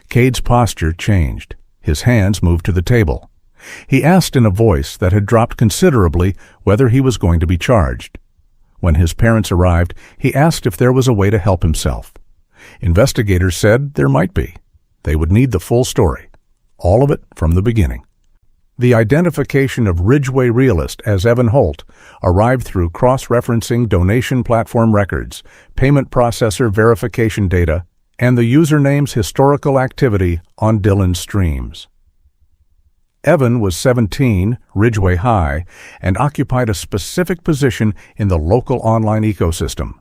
Cade's posture changed. His hands moved to the table. He asked in a voice that had dropped considerably whether he was going to be charged. When his parents arrived, he asked if there was a way to help himself. Investigators said there might be. They would need the full story, all of it from the beginning. The identification of Ridgeway realist as Evan Holt arrived through cross-referencing donation platform records, payment processor verification data, and the username's historical activity on Dylan's streams. Evan was 17, Ridgeway High, and occupied a specific position in the local online ecosystem.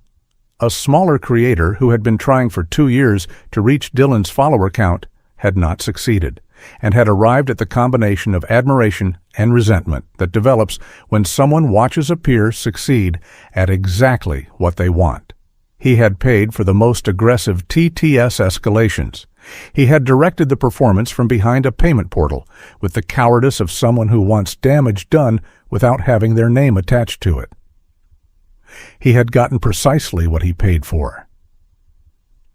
A smaller creator who had been trying for 2 years to reach Dylan's follower count had not succeeded, and had arrived at the combination of admiration and resentment that develops when someone watches a peer succeed at exactly what they want. He had paid for the most aggressive TTS escalations. He had directed the performance from behind a payment portal with the cowardice of someone who wants damage done without having their name attached to it. He had gotten precisely what he paid for.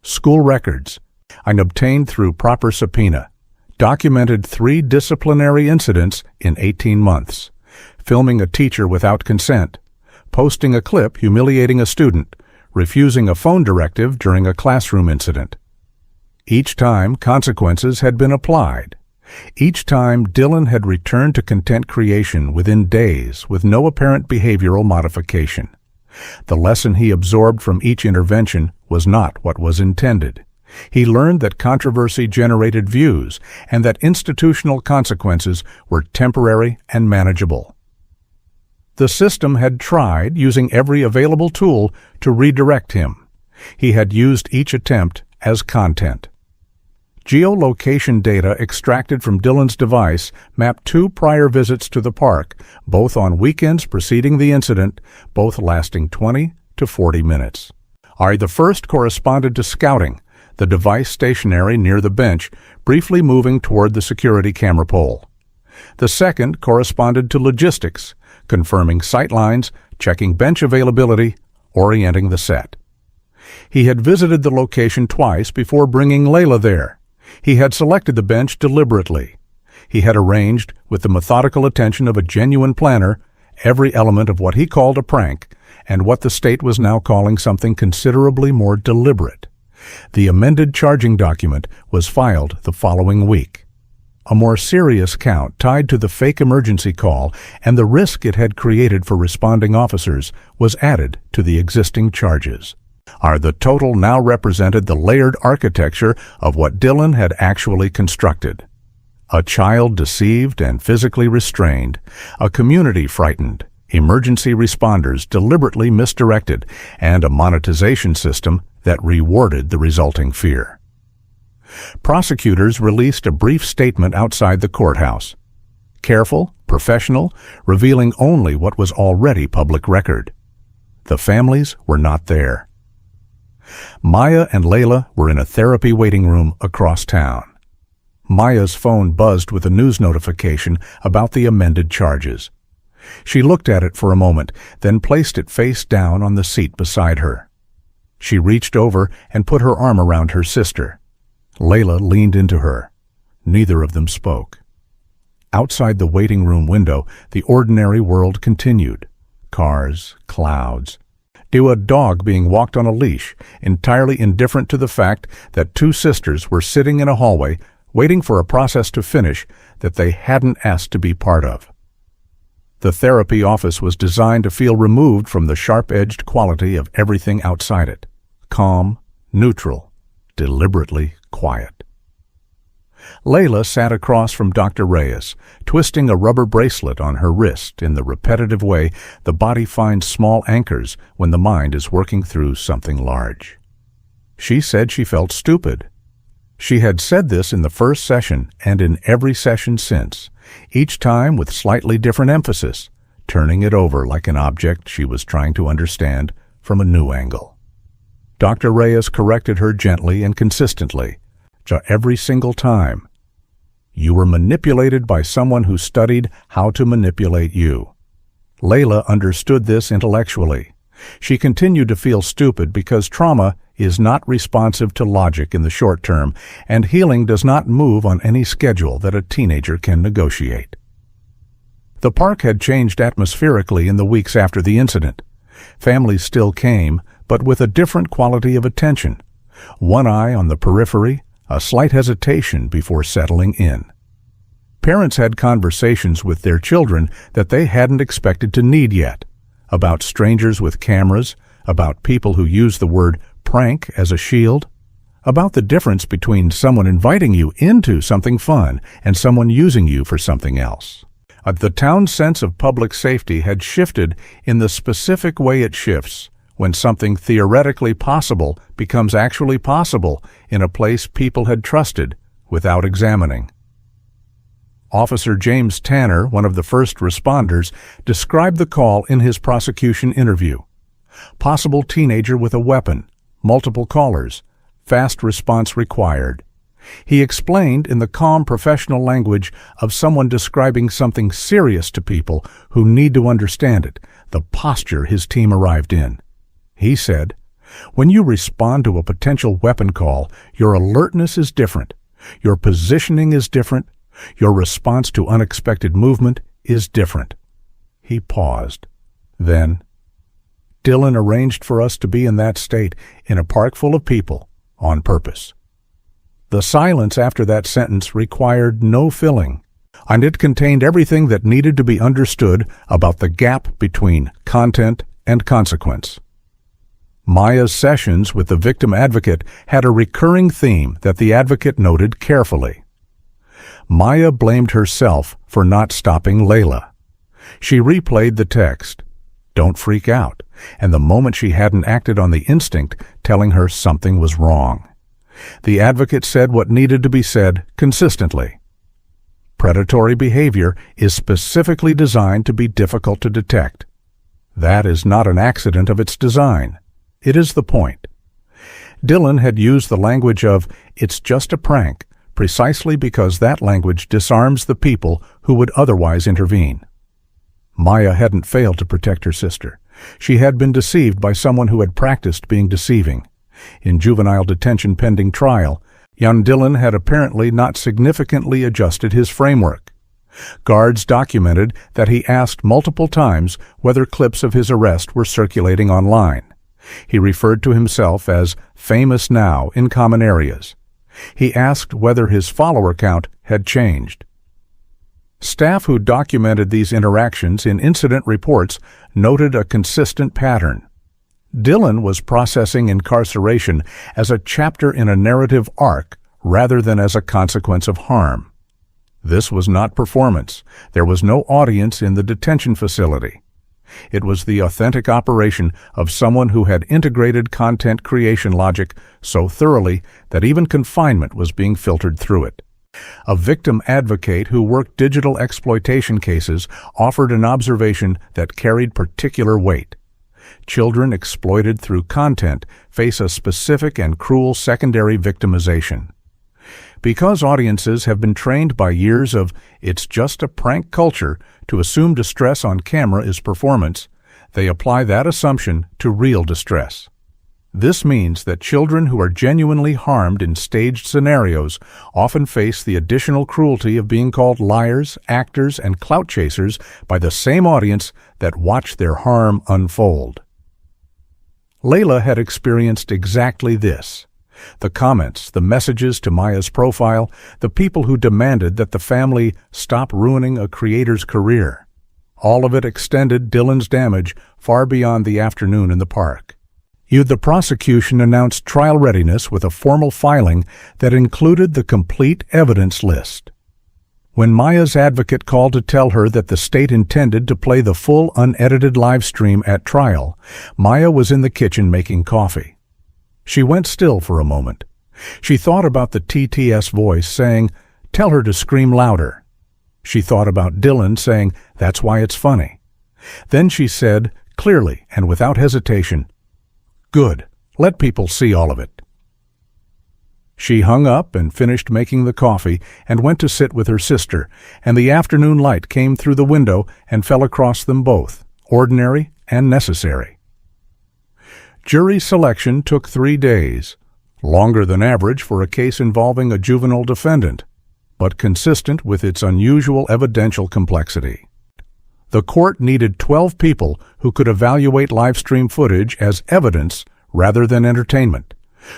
School records, obtained through proper subpoena, documented 3 disciplinary incidents in 18 months, filming a teacher without consent, posting a clip humiliating a student, refusing a phone directive during a classroom incident. Each time, consequences had been applied. Each time, Dylan had returned to content creation within days with no apparent behavioral modification. The lesson he absorbed from each intervention was not what was intended. He learned that controversy generated views and that institutional consequences were temporary and manageable. The system had tried, using every available tool, to redirect him. He had used each attempt as content. Geolocation data extracted from Dylan's device mapped 2 prior visits to the park, both on weekends preceding the incident, both lasting 20 to 40 minutes. The first corresponded to scouting, the device stationary near the bench, briefly moving toward the security camera pole. The second corresponded to logistics, confirming sight lines, checking bench availability, orienting the set. He had visited the location twice before bringing Layla there. He had selected the bench deliberately. He had arranged, with the methodical attention of a genuine planner, every element of what he called a prank, and what the state was now calling something considerably more deliberate. The amended charging document was filed the following week. A more serious count tied to the fake emergency call and the risk it had created for responding officers was added to the existing charges. The total now represented the layered architecture of what Dylan had actually constructed. A child deceived and physically restrained, a community frightened, emergency responders deliberately misdirected, and a monetization system that rewarded the resulting fear. Prosecutors released a brief statement outside the courthouse. Careful, professional, revealing only what was already public record. The families were not there. Maya and Layla were in a therapy waiting room across town. Maya's phone buzzed with a news notification about the amended charges. She looked at it for a moment, then placed it face down on the seat beside her. She reached over and put her arm around her sister. Layla leaned into her. Neither of them spoke. Outside the waiting room window, the ordinary world continued. Cars, clouds. to a dog being walked on a leash, entirely indifferent to the fact that two sisters were sitting in a hallway waiting for a process to finish that they hadn't asked to be part of. The therapy office was designed to feel removed from the sharp-edged quality of everything outside it. Calm, neutral, deliberately quiet. Layla sat across from Dr. Reyes, twisting a rubber bracelet on her wrist in the repetitive way the body finds small anchors when the mind is working through something large. She said she felt stupid. She had said this in the first session and in every session since, each time with slightly different emphasis, turning it over like an object she was trying to understand from a new angle. Dr. Reyes corrected her gently and consistently, every single time. You were manipulated by someone who studied how to manipulate you. Layla understood this intellectually. She continued to feel stupid because trauma is not responsive to logic in the short term, and healing does not move on any schedule that a teenager can negotiate. The park had changed atmospherically in the weeks after the incident. Families still came, but with a different quality of attention. One eye on the periphery, a slight hesitation before settling in. Parents had conversations with their children that they hadn't expected to need yet, about strangers with cameras, about people who use the word prank as a shield, about the difference between someone inviting you into something fun and someone using you for something else. The town's sense of public safety had shifted in the specific way it shifts when something theoretically possible becomes actually possible in a place people had trusted without examining. Officer James Tanner, one of the first responders, described the call in his prosecution interview. Possible teenager with a weapon, multiple callers, fast response required. He explained in the calm professional language of someone describing something serious to people who need to understand it, the posture his team arrived in. He said, when you respond to a potential weapon call, your alertness is different, your positioning is different, your response to unexpected movement is different. He paused. Then, Dylan arranged for us to be in that state in a park full of people on purpose. The silence after that sentence required no filling, and it contained everything that needed to be understood about the gap between content and consequence. Maya's sessions with the victim advocate had a recurring theme that the advocate noted carefully. Maya blamed herself for not stopping Layla. She replayed the text, "Don't freak out," and the moment she hadn't acted on the instinct telling her something was wrong. The advocate said what needed to be said consistently. Predatory behavior is specifically designed to be difficult to detect. That is not an accident of its design. It is the point. Dylan had used the language of, "It's just a prank," precisely because that language disarms the people who would otherwise intervene. Maya hadn't failed to protect her sister. She had been deceived by someone who had practiced being deceiving. In juvenile detention pending trial, young Dylan had apparently not significantly adjusted his framework. Guards documented that he asked multiple times whether clips of his arrest were circulating online. He referred to himself as famous now in common areas. He asked whether his follower count had changed. Staff who documented these interactions in incident reports noted a consistent pattern. Dylan was processing incarceration as a chapter in a narrative arc rather than as a consequence of harm. This was not performance. There was no audience in the detention facility. It was the authentic operation of someone who had integrated content creation logic so thoroughly that even confinement was being filtered through it. A victim advocate who worked digital exploitation cases offered an observation that carried particular weight. Children exploited through content face a specific and cruel secondary victimization. Because audiences have been trained by years of "it's just a prank" culture to assume distress on camera is performance, they apply that assumption to real distress. This means that children who are genuinely harmed in staged scenarios often face the additional cruelty of being called liars, actors, and clout chasers by the same audience that watch their harm unfold. Layla had experienced exactly this. The comments, the messages to Maya's profile, the people who demanded that the family stop ruining a creator's career. All of it extended Dylan's damage far beyond the afternoon in the park. The prosecution announced trial readiness with a formal filing that included the complete evidence list. When Maya's advocate called to tell her that the state intended to play the full unedited live stream at trial, Maya was in the kitchen making coffee. She went still for a moment. She thought about the TTS voice saying, "Tell her to scream louder." She thought about Dylan saying, "That's why it's funny." Then she said, clearly and without hesitation, "Good. Let people see all of it." She hung up and finished making the coffee and went to sit with her sister, and the afternoon light came through the window and fell across them both, ordinary and necessary. Jury selection took 3 days, longer than average for a case involving a juvenile defendant, but consistent with its unusual evidential complexity. The court needed 12 people who could evaluate live stream footage as evidence rather than entertainment,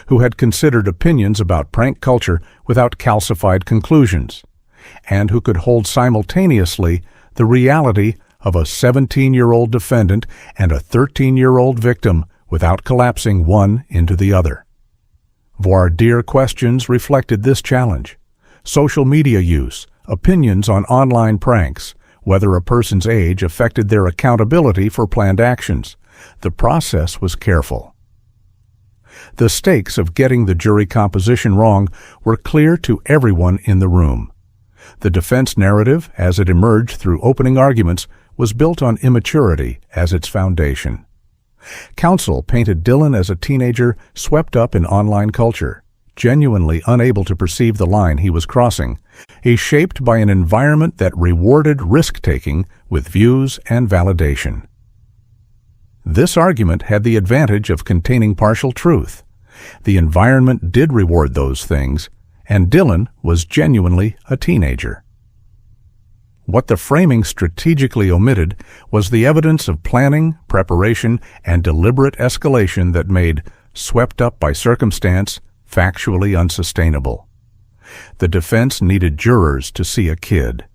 who had considered opinions about prank culture without calcified conclusions, and who could hold simultaneously the reality of a 17-year-old defendant and a 13-year-old victim without collapsing one into the other. Voir dire questions reflected this challenge. Social media use, opinions on online pranks, whether a person's age affected their accountability for planned actions. The process was careful. The stakes of getting the jury composition wrong were clear to everyone in the room. The defense narrative, as it emerged through opening arguments, was built on immaturity as its foundation. Counsel painted Dylan as a teenager swept up in online culture, genuinely unable to perceive the line he was crossing. He's shaped by an environment that rewarded risk-taking with views and validation. This argument had the advantage of containing partial truth. The environment did reward those things, and Dylan was genuinely a teenager. What the framing strategically omitted was the evidence of planning, preparation, and deliberate escalation that made "swept up by circumstance" factually unsustainable. The defense needed jurors to see a kid.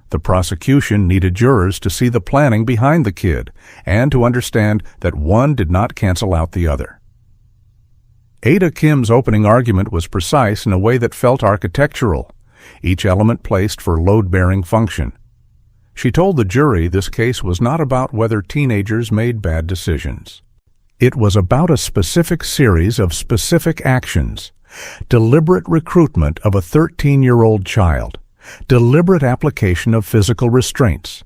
The prosecution needed jurors to see the planning behind the kid and to understand that one did not cancel out the other. Ada Kim's opening argument was precise in a way that felt architectural, each element placed for load-bearing function. She told the jury this case was not about whether teenagers made bad decisions. It was about a specific series of specific actions: deliberate recruitment of a 13-year-old child, deliberate application of physical restraints,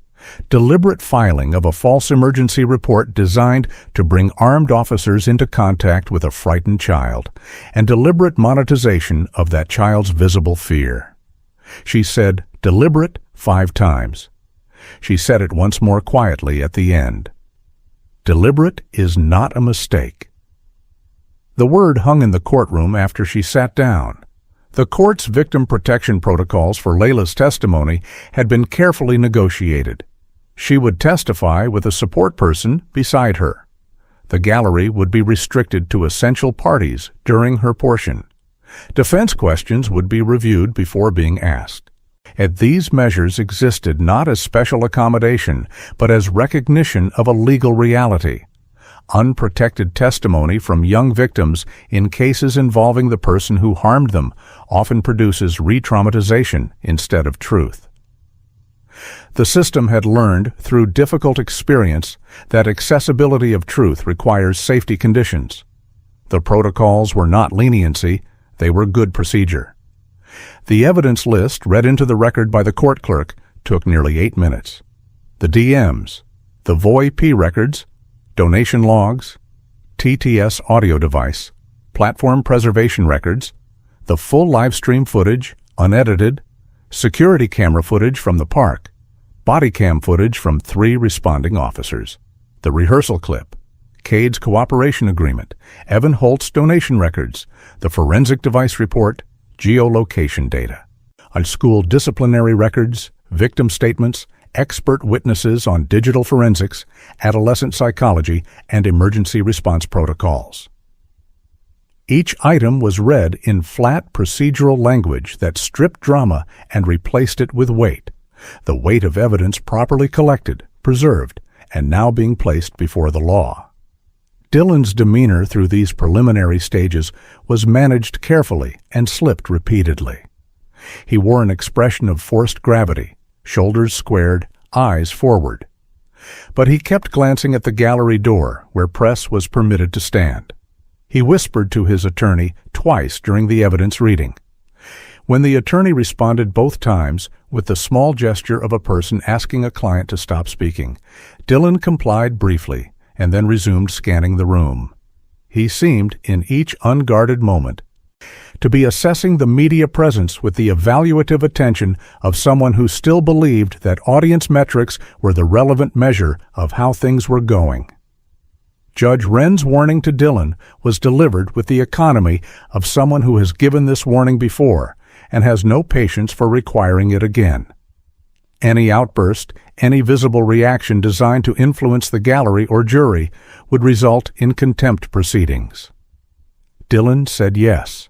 deliberate filing of a false emergency report designed to bring armed officers into contact with a frightened child, and deliberate monetization of that child's visible fear. She said "deliberate" 5 times. She said it once more quietly at the end. Deliberate is not a mistake. The word hung in the courtroom after she sat down. The court's victim protection protocols for Layla's testimony had been carefully negotiated. She would testify with a support person beside her. The gallery would be restricted to essential parties during her portion. Defense questions would be reviewed before being asked. And these measures existed not as special accommodation, but as recognition of a legal reality. Unprotected testimony from young victims in cases involving the person who harmed them often produces re-traumatization instead of truth. The system had learned through difficult experience that accessibility of truth requires safety conditions. The protocols were not leniency, they were good procedure. The evidence list read into the record by the court clerk took nearly 8 minutes. The DMs, the VoIP records, donation logs, TTS audio device, platform preservation records, the full live stream footage, unedited, security camera footage from the park, body cam footage from 3 responding officers, the rehearsal clip, Cade's cooperation agreement, Evan Holt's donation records, the forensic device report, geolocation data, on school disciplinary records, victim statements, expert witnesses on digital forensics, adolescent psychology, and emergency response protocols. Each item was read in flat procedural language that stripped drama and replaced it with weight, the weight of evidence properly collected, preserved, and now being placed before the law. Dylan's demeanor through these preliminary stages was managed carefully and slipped repeatedly. He wore an expression of forced gravity, shoulders squared, eyes forward. But he kept glancing at the gallery door where press was permitted to stand. He whispered to his attorney twice during the evidence reading. When the attorney responded both times with the small gesture of a person asking a client to stop speaking, Dylan complied briefly and then resumed scanning the room. He seemed, in each unguarded moment, to be assessing the media presence with the evaluative attention of someone who still believed that audience metrics were the relevant measure of how things were going. Judge Wren's warning to Dylan was delivered with the economy of someone who has given this warning before and has no patience for requiring it again. Any outburst, any visible reaction designed to influence the gallery or jury would result in contempt proceedings. Dylan said yes.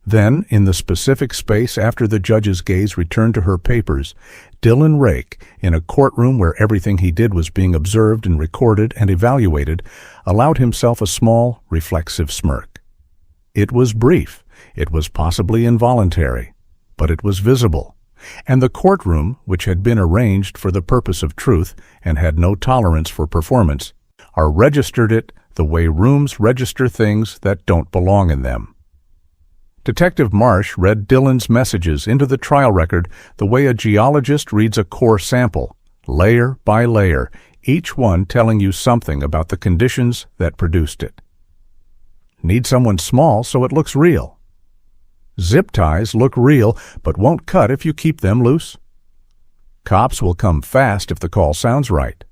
Then, in the specific space after the judge's gaze returned to her papers, Dylan Rake, in a courtroom where everything he did was being observed and recorded and evaluated, allowed himself a small, reflexive smirk. It was brief, it was possibly involuntary, but it was visible, and the courtroom, which had been arranged for the purpose of truth and had no tolerance for performance, registered it the way rooms register things that don't belong in them. Detective Marsh read Dylan's messages into the trial record the way a geologist reads a core sample, layer by layer, each one telling you something about the conditions that produced it. Need someone small so it looks real. Zip ties look real but won't cut if you keep them loose. Cops will come fast if the call sounds right.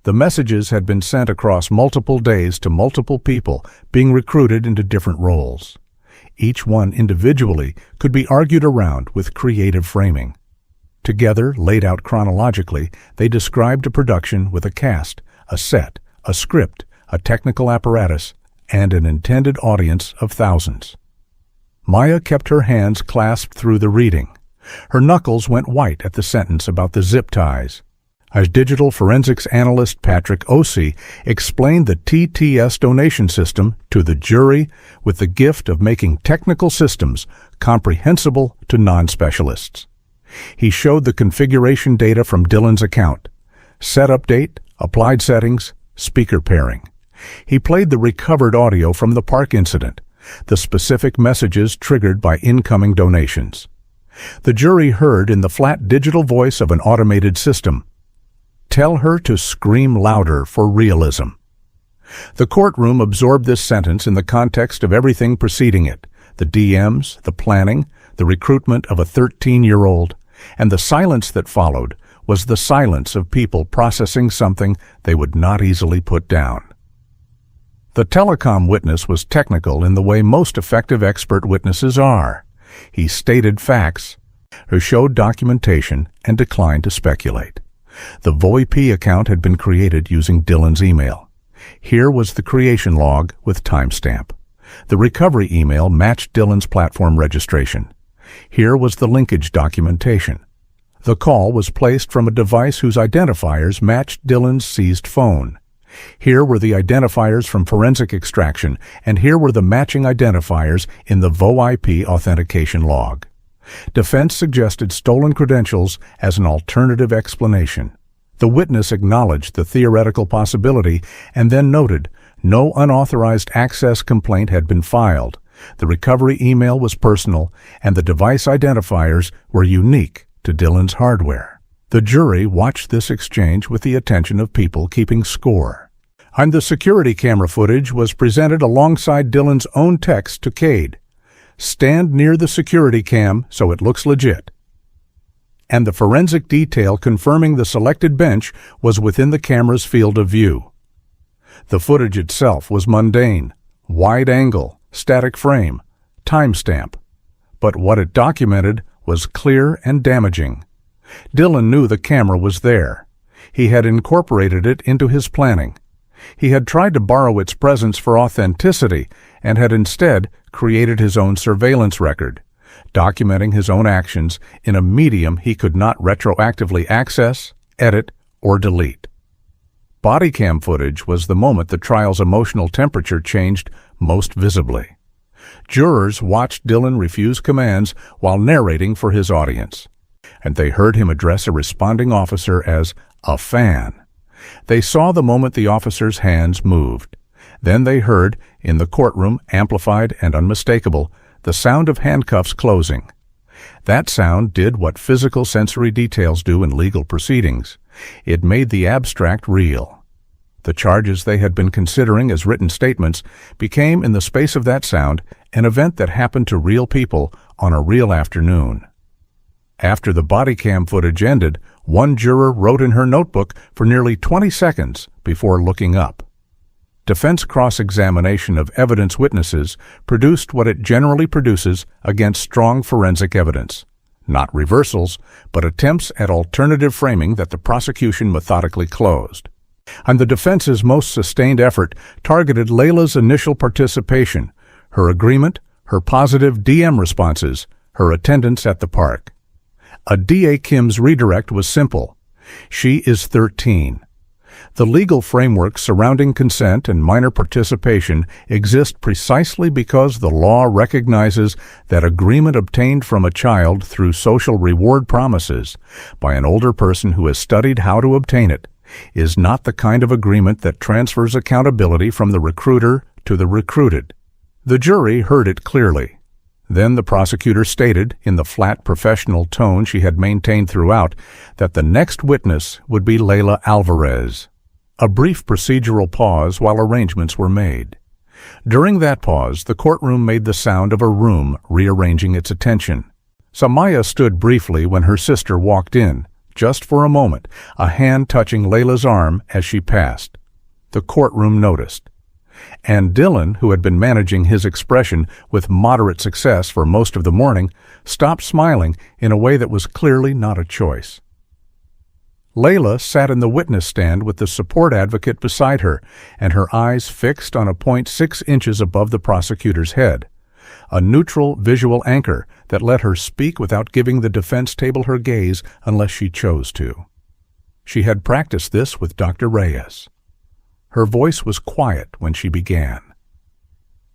The messages had been sent across multiple days to multiple people being recruited into different roles. Each one individually could be argued around with creative framing. Together, laid out chronologically, they described a production with a cast, a set, a script, a technical apparatus, and an intended audience of thousands. Maya kept her hands clasped through the reading. Her knuckles went white at the sentence about the zip ties. As digital forensics analyst Patrick Ossie explained the TTS donation system to the jury with the gift of making technical systems comprehensible to non-specialists. He showed the configuration data from Dylan's account, setup date, applied settings, speaker pairing. He played the recovered audio from the park incident, the specific messages triggered by incoming donations. The jury heard in the flat digital voice of an automated system, "Tell her to scream louder for realism." The courtroom absorbed this sentence in the context of everything preceding it, the DMs, the planning, the recruitment of a 13-year-old, and the silence that followed was the silence of people processing something they would not easily put down. The telecom witness was technical in the way most effective expert witnesses are. He stated facts, or showed documentation, and declined to speculate. The VoIP account had been created using Dylan's email. Here was the creation log with timestamp. The recovery email matched Dylan's platform registration. Here was the linkage documentation. The call was placed from a device whose identifiers matched Dylan's seized phone. Here were the identifiers from forensic extraction, and here were the matching identifiers in the VoIP authentication log. Defense suggested stolen credentials as an alternative explanation. The witness acknowledged the theoretical possibility and then noted no unauthorized access complaint had been filed. The recovery email was personal, and the device identifiers were unique to Dylan's hardware. The jury watched this exchange with the attention of people keeping score. And the security camera footage was presented alongside Dylan's own text to Cade. "Stand near the security cam so it looks legit." And the forensic detail confirming the selected bench was within the camera's field of view. The footage itself was mundane, wide angle, static frame, timestamp. But what it documented was clear and damaging. Dylan knew the camera was there. He had incorporated it into his planning. He had tried to borrow its presence for authenticity and had instead created his own surveillance record, documenting his own actions in a medium he could not retroactively access, edit, or delete. Body cam footage was the moment the trial's emotional temperature changed most visibly. Jurors watched Dylan refuse commands while narrating for his audience, and they heard him address a responding officer as a fan. They saw the moment the officer's hands moved. Then they heard, in the courtroom, amplified and unmistakable, the sound of handcuffs closing. That sound did what physical sensory details do in legal proceedings. It made the abstract real. The charges they had been considering as written statements became, in the space of that sound, an event that happened to real people on a real afternoon. After the body cam footage ended, one juror wrote in her notebook for nearly 20 seconds before looking up. Defense cross-examination of evidence witnesses produced what it generally produces against strong forensic evidence. Not reversals, but attempts at alternative framing that the prosecution methodically closed. And the defense's most sustained effort targeted Layla's initial participation, her agreement, her positive DM responses, her attendance at the park. A DA Kim's redirect was simple. She is 13. The legal framework surrounding consent and minor participation exist precisely because the law recognizes that agreement obtained from a child through social reward promises by an older person who has studied how to obtain it is not the kind of agreement that transfers accountability from the recruiter to the recruited. The jury heard it clearly. Then the prosecutor stated, in the flat professional tone she had maintained throughout, that the next witness would be Layla Alvarez. A brief procedural pause while arrangements were made. During that pause, the courtroom made the sound of a room rearranging its attention. Samaya stood briefly when her sister walked in, just for a moment, a hand touching Layla's arm as she passed. The courtroom noticed. And Dylan, who had been managing his expression with moderate success for most of the morning, stopped smiling in a way that was clearly not a choice. Layla sat in the witness stand with the support advocate beside her, and her eyes fixed on a point 6 inches above the prosecutor's head, a neutral visual anchor that let her speak without giving the defense table her gaze unless she chose to. She had practiced this with Dr. Reyes. Her voice was quiet when she began.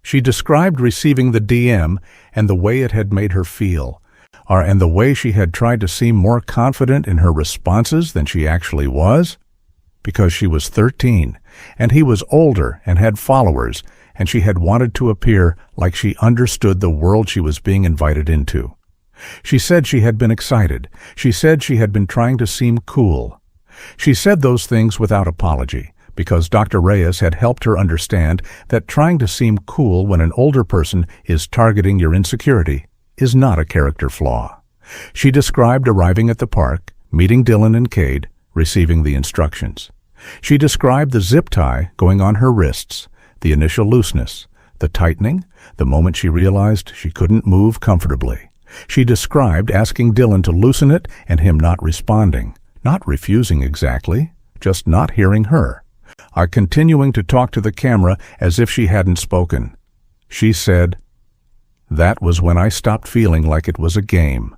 She described receiving the DM and the way it had made her feel, and the way she had tried to seem more confident in her responses than she actually was, because she was 13, and he was older and had followers, and she had wanted to appear like she understood the world she was being invited into. She said she had been excited. She said she had been trying to seem cool. She said those things without apology, because Dr. Reyes had helped her understand that trying to seem cool when an older person is targeting your insecurity is not a character flaw. She described arriving at the park, meeting Dylan and Cade, receiving the instructions. She described the zip tie going on her wrists, the initial looseness, the tightening, the moment she realized she couldn't move comfortably. She described asking Dylan to loosen it and him not responding, not refusing exactly, just not hearing her. Continuing to talk to the camera as if she hadn't spoken. She said, "That was when I stopped feeling like it was a game."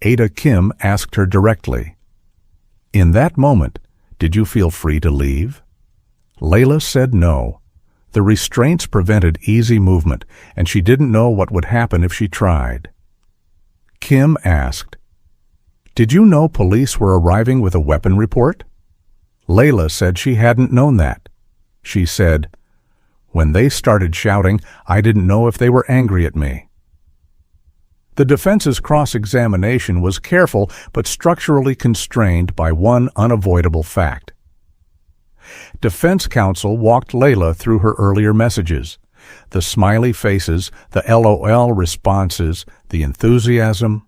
Ada Kim asked her directly, "In that moment, did you feel free to leave?" Layla said no. The restraints prevented easy movement, and she didn't know what would happen if she tried. Kim asked, "Did you know police were arriving with a weapon report?" Layla said she hadn't known that. She said, "When they started shouting, I didn't know if they were angry at me." The defense's cross-examination was careful but structurally constrained by one unavoidable fact. Defense counsel walked Layla through her earlier messages, the smiley faces, the LOL responses, the enthusiasm.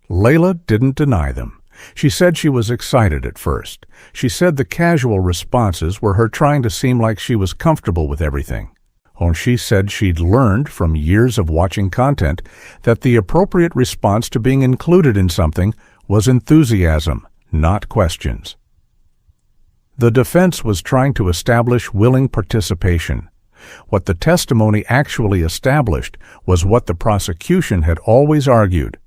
Layla didn't deny them. She said she was excited at first. She said the casual responses were her trying to seem like she was comfortable with everything. She said she'd learned from years of watching content that the appropriate response to being included in something was enthusiasm, not questions. The defense was trying to establish willing participation. What the testimony actually established was what the prosecution had always argued.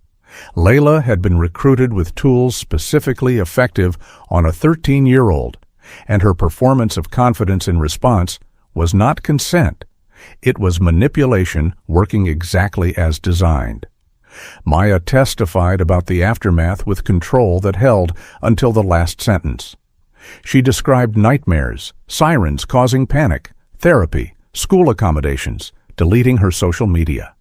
Layla had been recruited with tools specifically effective on a 13-year-old, and her performance of confidence in response was not consent. It was manipulation working exactly as designed. Maya testified about the aftermath with control that held until the last sentence. She described nightmares, sirens causing panic, therapy, school accommodations, deleting her social media.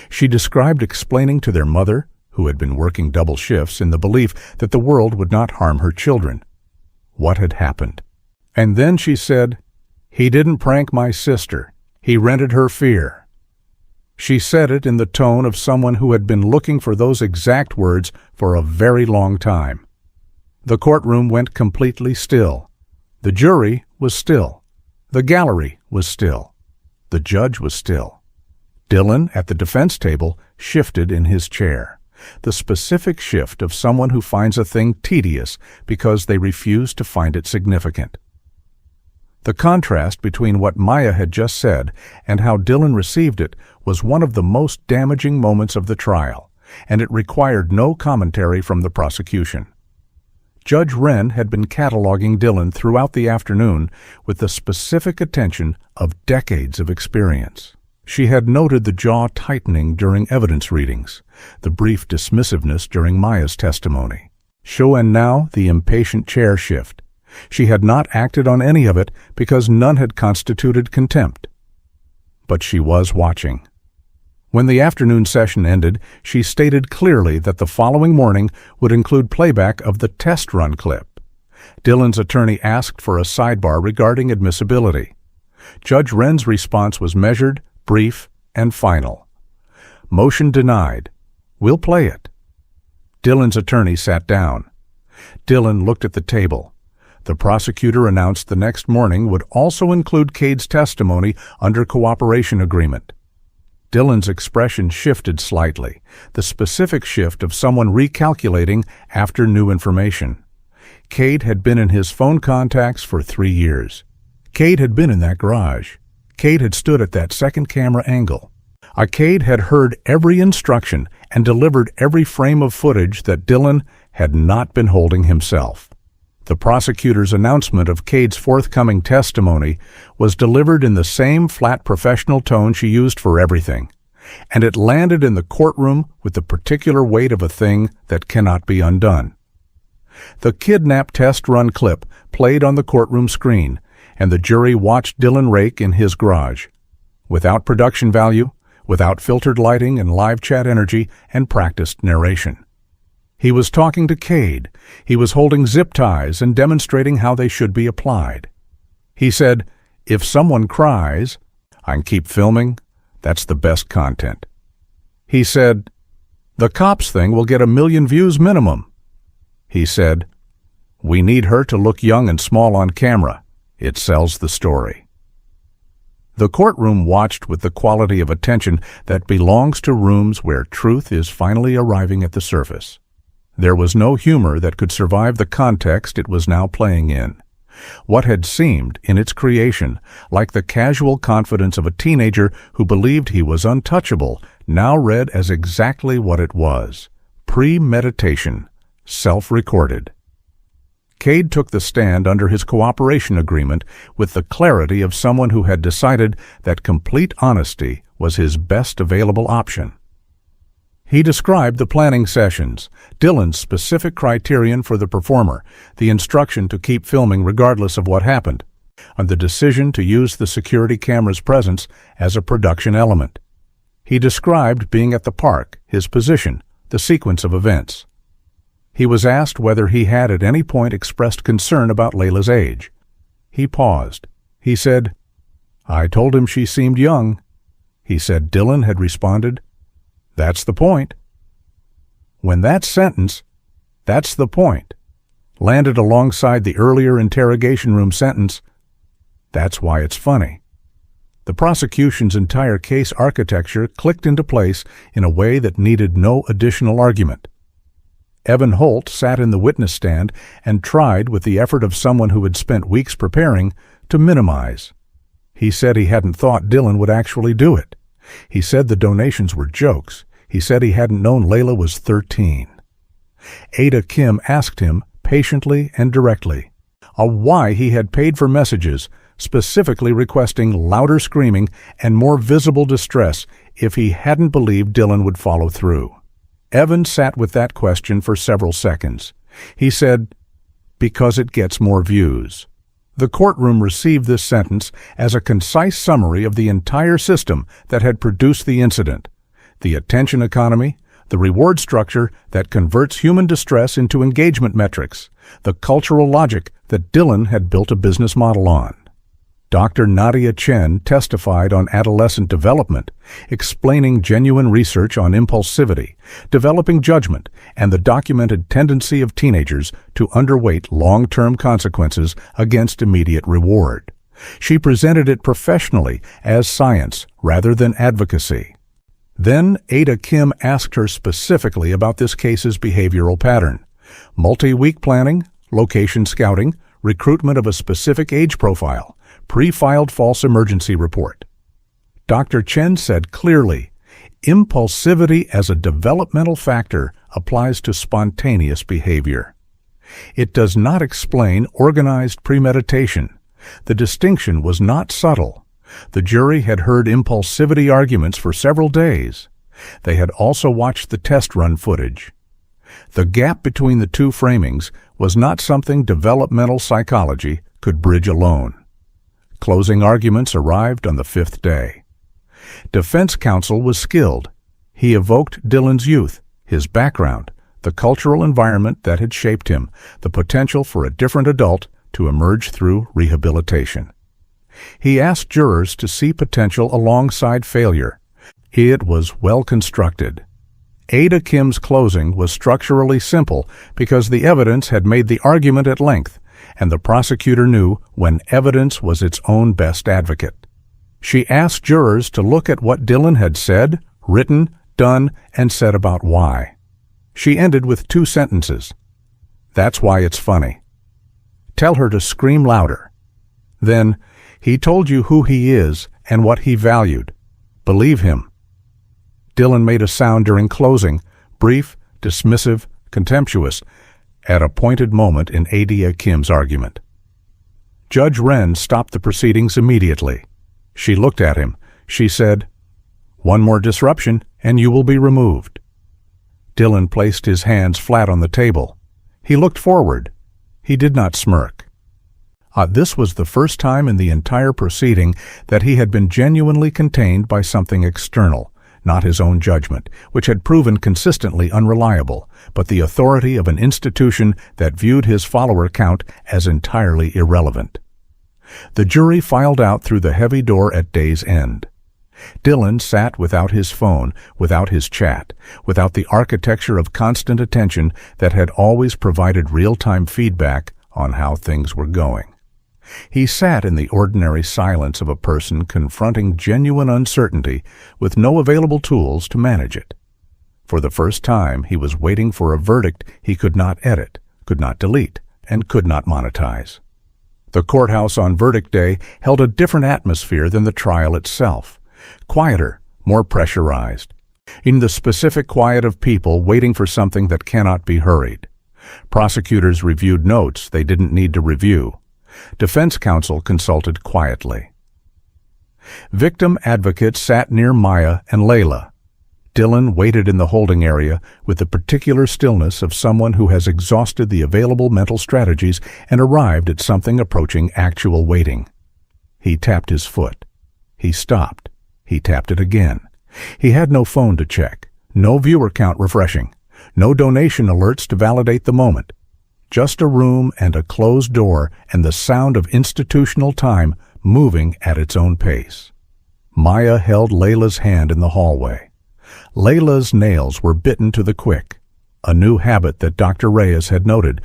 She described explaining to their mother, who had been working double shifts in the belief that the world would not harm her children, what had happened. And then she said, "He didn't prank my sister. He rented her fear." She said it in the tone of someone who had been looking for those exact words for a very long time. The courtroom went completely still. The jury was still. The gallery was still. The judge was still. Dylan, at the defense table, shifted in his chair. The specific shift of someone who finds a thing tedious because they refuse to find it significant. The contrast between what Maya had just said and how Dylan received it was one of the most damaging moments of the trial, and it required no commentary from the prosecution. Judge Wren had been cataloging Dylan throughout the afternoon with the specific attention of decades of experience. She had noted the jaw tightening during evidence readings, the brief dismissiveness during Maya's testimony. And now the impatient chair shift. She had not acted on any of it because none had constituted contempt. But she was watching. When the afternoon session ended, she stated clearly that the following morning would include playback of the test run clip. Dylan's attorney asked for a sidebar regarding admissibility. Judge Wren's response was measured, brief, and final. Motion denied. We'll play it. Dylan's attorney sat down. Dylan looked at the table. The prosecutor announced the next morning would also include Cade's testimony under cooperation agreement. Dylan's expression shifted slightly, the specific shift of someone recalculating after new information. Cade had been in his phone contacts for 3 years. Cade had been in that garage. Cade had stood at that second camera angle. Cade had heard every instruction and delivered every frame of footage that Dylan had not been holding himself. The prosecutor's announcement of Cade's forthcoming testimony was delivered in the same flat professional tone she used for everything, and it landed in the courtroom with the particular weight of a thing that cannot be undone. The kidnap test run clip played on the courtroom screen, and the jury watched Dylan rake in his garage, without production value, without filtered lighting and live chat energy and practiced narration. He was talking to Cade. He was holding zip ties and demonstrating how they should be applied. He said, "If someone cries, I can keep filming. That's the best content." He said, "The cops thing will get 1 million views minimum." He said, "We need her to look young and small on camera. It sells the story." The courtroom watched with the quality of attention that belongs to rooms where truth is finally arriving at the surface. There was no humor that could survive the context it was now playing in. What had seemed, in its creation, like the casual confidence of a teenager who believed he was untouchable, now read as exactly what it was: premeditation, self-recorded. Cade took the stand under his cooperation agreement with the clarity of someone who had decided that complete honesty was his best available option. He described the planning sessions, Dylan's specific criterion for the performer, the instruction to keep filming regardless of what happened, and the decision to use the security camera's presence as a production element. He described being at the park, his position, the sequence of events. He was asked whether he had at any point expressed concern about Layla's age. He paused. He said, "I told him she seemed young." He said Dylan had responded, "That's the point." When that sentence, "That's the point," landed alongside the earlier interrogation room sentence, "That's why it's funny," the prosecution's entire case architecture clicked into place in a way that needed no additional argument. Evan Holt sat in the witness stand and tried, with the effort of someone who had spent weeks preparing, to minimize. He said he hadn't thought Dylan would actually do it. He said the donations were jokes. He said he hadn't known Layla was 13. Ada Kim asked him, patiently and directly, why he had paid for messages, specifically requesting louder screaming and more visible distress if he hadn't believed Dylan would follow through. Evan sat with that question for several seconds. He said, "Because it gets more views." The courtroom received this sentence as a concise summary of the entire system that had produced the incident: the attention economy, the reward structure that converts human distress into engagement metrics, the cultural logic that Dylan had built a business model on. Dr. Nadia Chen testified on adolescent development, explaining genuine research on impulsivity, developing judgment, and the documented tendency of teenagers to underweight long-term consequences against immediate reward. She presented it professionally as science rather than advocacy. Then Ada Kim asked her specifically about this case's behavioral pattern: multi-week planning, location scouting, recruitment of a specific age profile, pre-filed false emergency report. Dr. Chen said clearly, impulsivity as a developmental factor applies to spontaneous behavior. It does not explain organized premeditation. The distinction was not subtle. The jury had heard impulsivity arguments for several days. They had also watched the test run footage. The gap between the two framings was not something developmental psychology could bridge alone. Closing arguments arrived on the fifth day. Defense counsel was skilled. He evoked Dylan's youth, his background, the cultural environment that had shaped him, the potential for a different adult to emerge through rehabilitation. He asked jurors to see potential alongside failure. It was well constructed. Ada Kim's closing was structurally simple because the evidence had made the argument at length, and the prosecutor knew when evidence was its own best advocate. She asked jurors to look at what Dylan had said, written, done, and said about why. She ended with 2 sentences. "That's why it's funny. Tell her to scream louder." Then, "He told you who he is and what he valued. Believe him." Dylan made a sound during closing, brief, dismissive, contemptuous, at a pointed moment in Ada Kim's argument. Judge Wren stopped the proceedings immediately. She looked at him. She said, "One more disruption, and you will be removed." Dylan placed his hands flat on the table. He looked forward. He did not smirk. This was the first time in the entire proceeding that he had been genuinely contained by something external, not his own judgment, which had proven consistently unreliable, but the authority of an institution that viewed his follower count as entirely irrelevant. The jury filed out through the heavy door at day's end. Dylan sat without his phone, without his chat, without the architecture of constant attention that had always provided real-time feedback on how things were going. He sat in the ordinary silence of a person confronting genuine uncertainty with no available tools to manage it. For the first time, he was waiting for a verdict he could not edit, could not delete, and could not monetize. The courthouse on verdict day held a different atmosphere than the trial itself. Quieter, more pressurized. In the specific quiet of people waiting for something that cannot be hurried. Prosecutors reviewed notes they didn't need to review. Defense counsel consulted quietly. Victim advocates sat near Maya and Layla. Dylan waited in the holding area with the particular stillness of someone who has exhausted the available mental strategies and arrived at something approaching actual waiting. He tapped his foot. He stopped. He tapped it again. He had no phone to check, no viewer count refreshing, no donation alerts to validate the moment. Just a room and a closed door and the sound of institutional time moving at its own pace. Maya held Layla's hand in the hallway. Layla's nails were bitten to the quick, a new habit that Dr. Reyes had noted,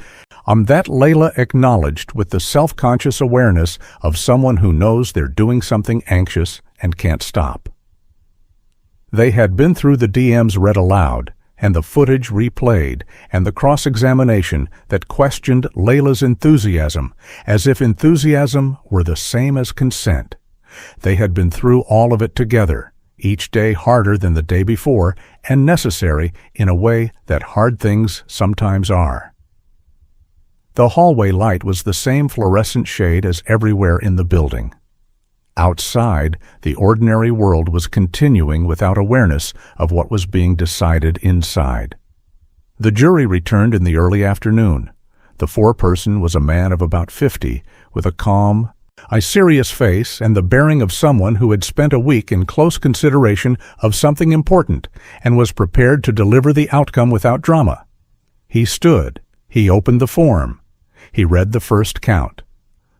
that Layla acknowledged with the self-conscious awareness of someone who knows they're doing something anxious and can't stop. They had been through the DMs read aloud, and the footage replayed, and the cross-examination that questioned Layla's enthusiasm, as if enthusiasm were the same as consent. They had been through all of it together, each day harder than the day before, and necessary in a way that hard things sometimes are. The hallway light was the same fluorescent shade as everywhere in the building. Outside, the ordinary world was continuing without awareness of what was being decided inside. The jury returned in the early afternoon. The foreperson was a man of about 50, with a calm, serious face and the bearing of someone who had spent a week in close consideration of something important and was prepared to deliver the outcome without drama. He stood. He opened the form. He read the first count.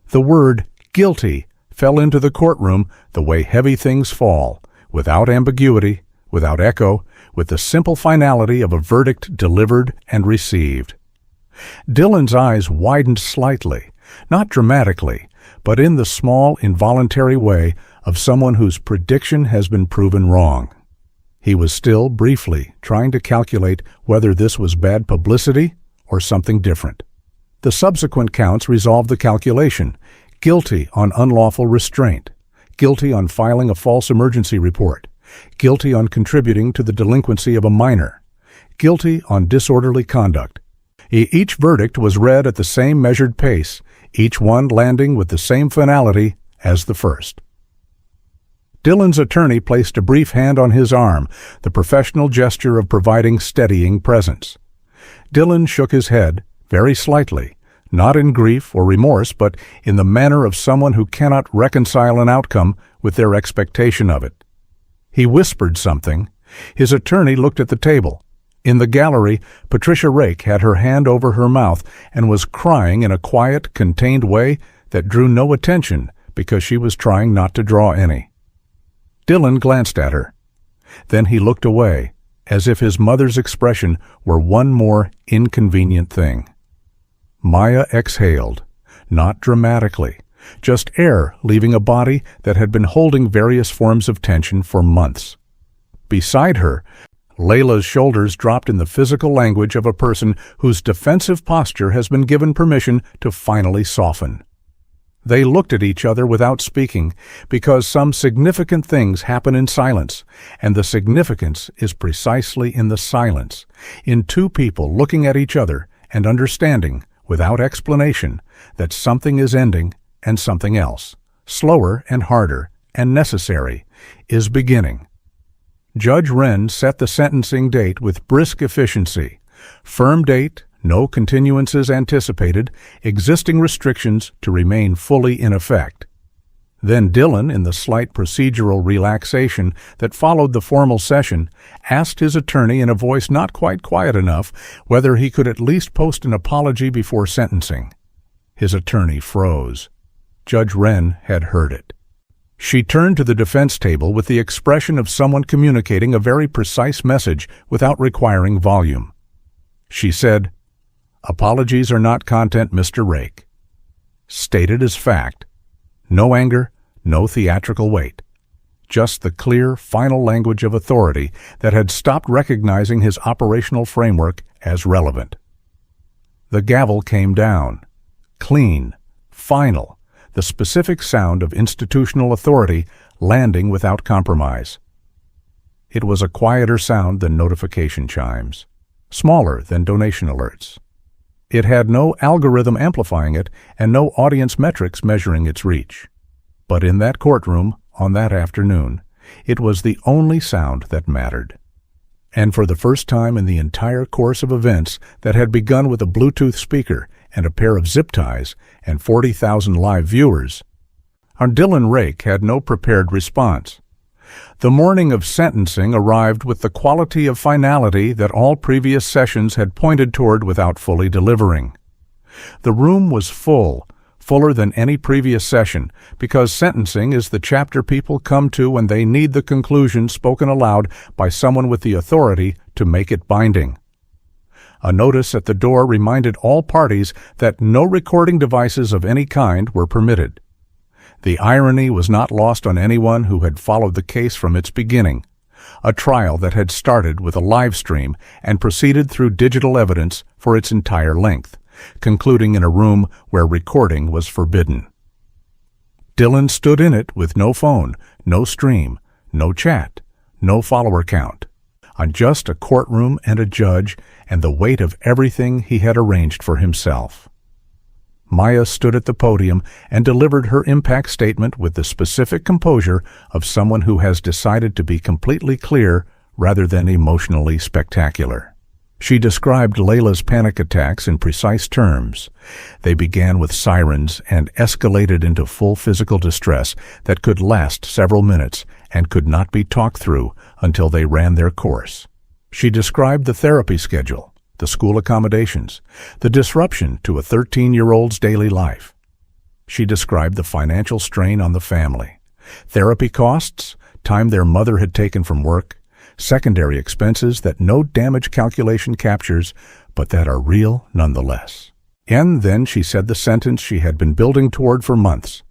The word guilty fell into the courtroom the way heavy things fall, without ambiguity, without echo, with the simple finality of a verdict delivered and received. Dylan's eyes widened slightly, not dramatically, but in the small, involuntary way of someone whose prediction has been proven wrong. He was still, briefly, trying to calculate whether this was bad publicity or something different. The subsequent counts resolved the calculation: guilty on unlawful restraint, guilty on filing a false emergency report, guilty on contributing to the delinquency of a minor, guilty on disorderly conduct. Each verdict was read at the same measured pace, each one landing with the same finality as the first. Dylan's attorney placed a brief hand on his arm, the professional gesture of providing steadying presence. Dylan shook his head, very slightly, not in grief or remorse, but in the manner of someone who cannot reconcile an outcome with their expectation of it. He whispered something. His attorney looked at the table. In the gallery, Patricia Rake had her hand over her mouth and was crying in a quiet, contained way that drew no attention because she was trying not to draw any. Dylan glanced at her. Then he looked away, as if his mother's expression were one more inconvenient thing. Maya exhaled, not dramatically, just air leaving a body that had been holding various forms of tension for months. Beside her, Layla's shoulders dropped in the physical language of a person whose defensive posture has been given permission to finally soften. They looked at each other without speaking, because some significant things happen in silence, and the significance is precisely in the silence, in two people looking at each other and understanding, without explanation, that something is ending and something else, slower and harder and necessary, is beginning. Judge Wren set the sentencing date with brisk efficiency. Firm date, no continuances anticipated, existing restrictions to remain fully in effect. Then Dylan, in the slight procedural relaxation that followed the formal session, asked his attorney in a voice not quite quiet enough whether he could at least post an apology before sentencing. His attorney froze. Judge Wren had heard it. She turned to the defense table with the expression of someone communicating a very precise message without requiring volume. She said, "Apologies are not content, Mr. Rake." Stated as fact. No anger, no theatrical weight. Just the clear, final language of authority that had stopped recognizing his operational framework as relevant. The gavel came down. Clean, final, the specific sound of institutional authority landing without compromise. It was a quieter sound than notification chimes, smaller than donation alerts. It had no algorithm amplifying it and no audience metrics measuring its reach. But in that courtroom, on that afternoon, it was the only sound that mattered. And for the first time in the entire course of events that had begun with a Bluetooth speaker and a pair of zip ties and 40,000 live viewers, Dylan Rake had no prepared response. The morning of sentencing arrived with the quality of finality that all previous sessions had pointed toward without fully delivering. The room was full, fuller than any previous session, because sentencing is the chapter people come to when they need the conclusion spoken aloud by someone with the authority to make it binding. A notice at the door reminded all parties that no recording devices of any kind were permitted. The irony was not lost on anyone who had followed the case from its beginning. a trial that had started with a live stream and proceeded through digital evidence for its entire length, concluding in a room where recording was forbidden. Dylan stood in it with no phone, no stream, no chat, no follower count, on just a courtroom and a judge and the weight of everything he had arranged for himself. Maya stood at the podium and delivered her impact statement with the specific composure of someone who has decided to be completely clear rather than emotionally spectacular. She described Layla's panic attacks in precise terms. They began with sirens and escalated into full physical distress that could last several minutes and could not be talked through until they ran their course. She described the therapy schedule, the school accommodations, the disruption to a 13-year-old's daily life. She described the financial strain on the family, therapy costs, time their mother had taken from work, secondary expenses that no damage calculation captures, but that are real nonetheless. And then she said the sentence she had been building toward for months.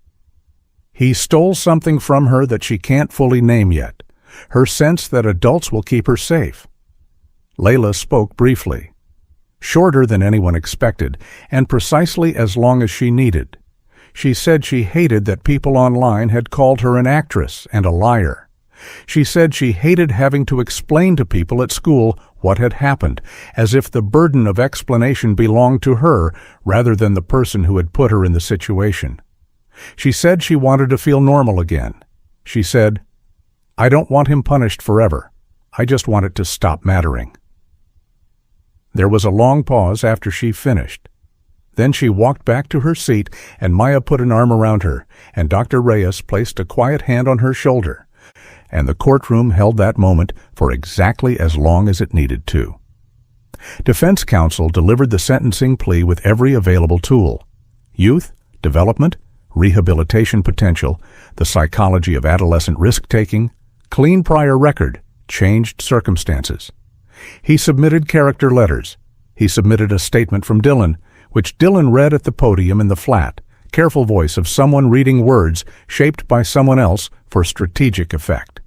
He stole something from her that she can't fully name yet, her sense that adults will keep her safe. Layla spoke briefly, shorter than anyone expected, and precisely as long as she needed. She said she hated that people online had called her an actress and a liar. She said she hated having to explain to people at school what had happened, as if the burden of explanation belonged to her rather than the person who had put her in the situation. She said she wanted to feel normal again. She said, "I don't want him punished forever. I just want it to stop mattering." There was a long pause after she finished. Then she walked back to her seat, and Maya put an arm around her, and Dr. Reyes placed a quiet hand on her shoulder. And the courtroom held that moment for exactly as long as it needed to. Defense counsel delivered the sentencing plea with every available tool: youth, development, rehabilitation potential, the psychology of adolescent risk-taking, clean prior record, changed circumstances. He submitted character letters. He submitted a statement from Dylan, which Dylan read at the podium in the flat, careful voice of someone reading words shaped by someone else for strategic effect.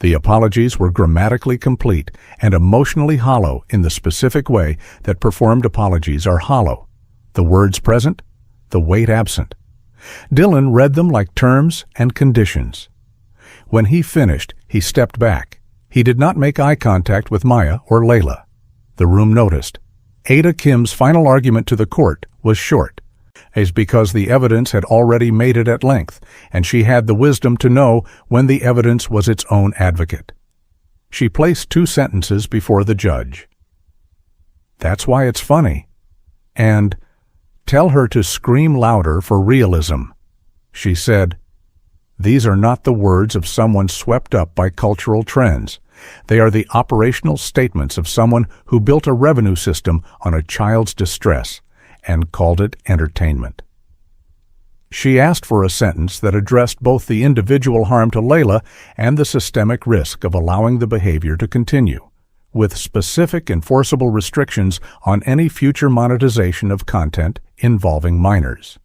The apologies were grammatically complete and emotionally hollow in the specific way that performed apologies are hollow. The words present, the weight absent. Dylan read them like terms and conditions. When he finished, he stepped back. He did not make eye contact with Maya or Layla. The room noticed. Ada Kim's final argument to the court was short, is because the evidence had already made it at length, and she had the wisdom to know when the evidence was its own advocate. She placed 2 sentences before the judge. "That's why it's funny," and "Tell her to scream louder for realism." She said, "These are not the words of someone swept up by cultural trends. They are the operational statements of someone who built a revenue system on a child's distress and called it entertainment." She asked for a sentence that addressed both the individual harm to Layla and the systemic risk of allowing the behavior to continue, with specific enforceable restrictions on any future monetization of content involving minors.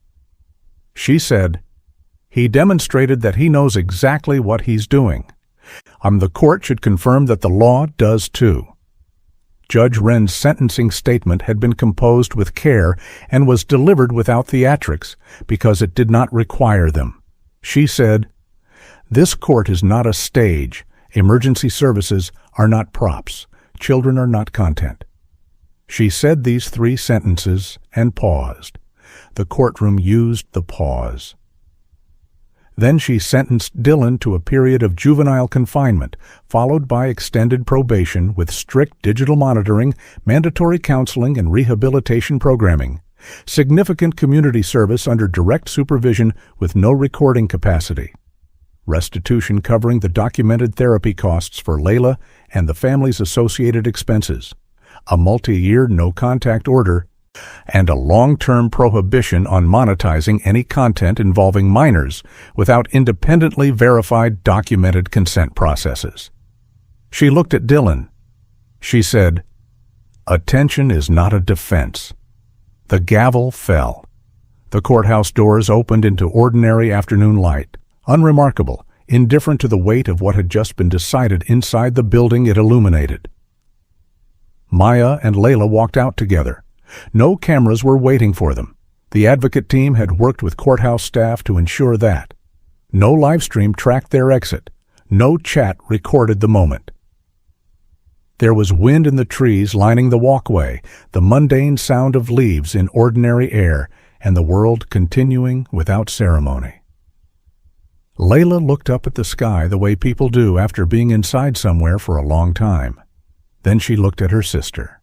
She said, "He demonstrated that he knows exactly what he's doing. The court should confirm that the law does too." Judge Wren's sentencing statement had been composed with care and was delivered without theatrics because it did not require them. She said, "This court is not a stage. Emergency services are not props. Children are not content." She said these 3 sentences and paused. The courtroom used the pause. Then she sentenced Dylan to a period of juvenile confinement, followed by extended probation with strict digital monitoring, mandatory counseling and rehabilitation programming, significant community service under direct supervision with no recording capacity, restitution covering the documented therapy costs for Layla and the family's associated expenses, a multi-year no-contact order, and a long-term prohibition on monetizing any content involving minors without independently verified documented consent processes. She looked at Dylan. She said, "Attention is not a defense." The gavel fell. The courthouse doors opened into ordinary afternoon light, unremarkable, indifferent to the weight of what had just been decided inside the building it illuminated. Maya and Layla walked out together. No cameras were waiting for them. The advocate team had worked with courthouse staff to ensure that. No livestream tracked their exit. No chat recorded the moment. There was wind in the trees lining the walkway, the mundane sound of leaves in ordinary air, and the world continuing without ceremony. Layla looked up at the sky the way people do after being inside somewhere for a long time. Then she looked at her sister.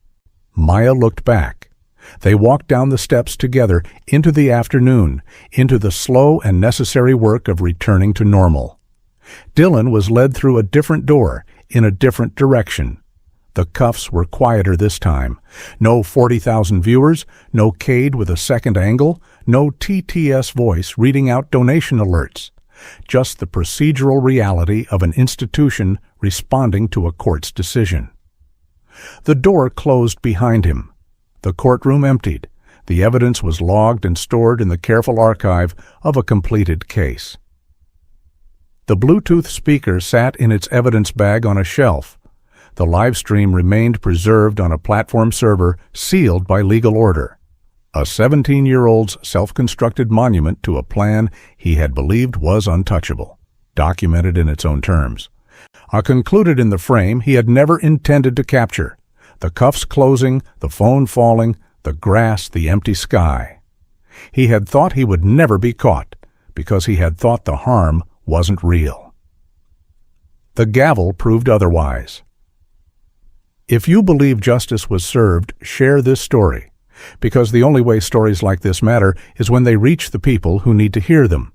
Maya looked back. They walked down the steps together into the afternoon, into the slow and necessary work of returning to normal. Dylan was led through a different door, in a different direction. The cuffs were quieter this time. No 40,000 viewers, no Cade with a second angle, no TTS voice reading out donation alerts. Just the procedural reality of an institution responding to a court's decision. The door closed behind him. The courtroom emptied. The evidence was logged and stored in the careful archive of a completed case. The Bluetooth speaker sat in its evidence bag on a shelf. The live stream remained preserved on a platform server sealed by legal order. A 17-year-old's self-constructed monument to a plan he had believed was untouchable, documented in its own terms. Concluded in the frame he had never intended to capture. The cuffs closing, the phone falling, the grass, the empty sky. He had thought he would never be caught, because he had thought the harm wasn't real. The gavel proved otherwise. If you believe justice was served, share this story, because the only way stories like this matter is when they reach the people who need to hear them.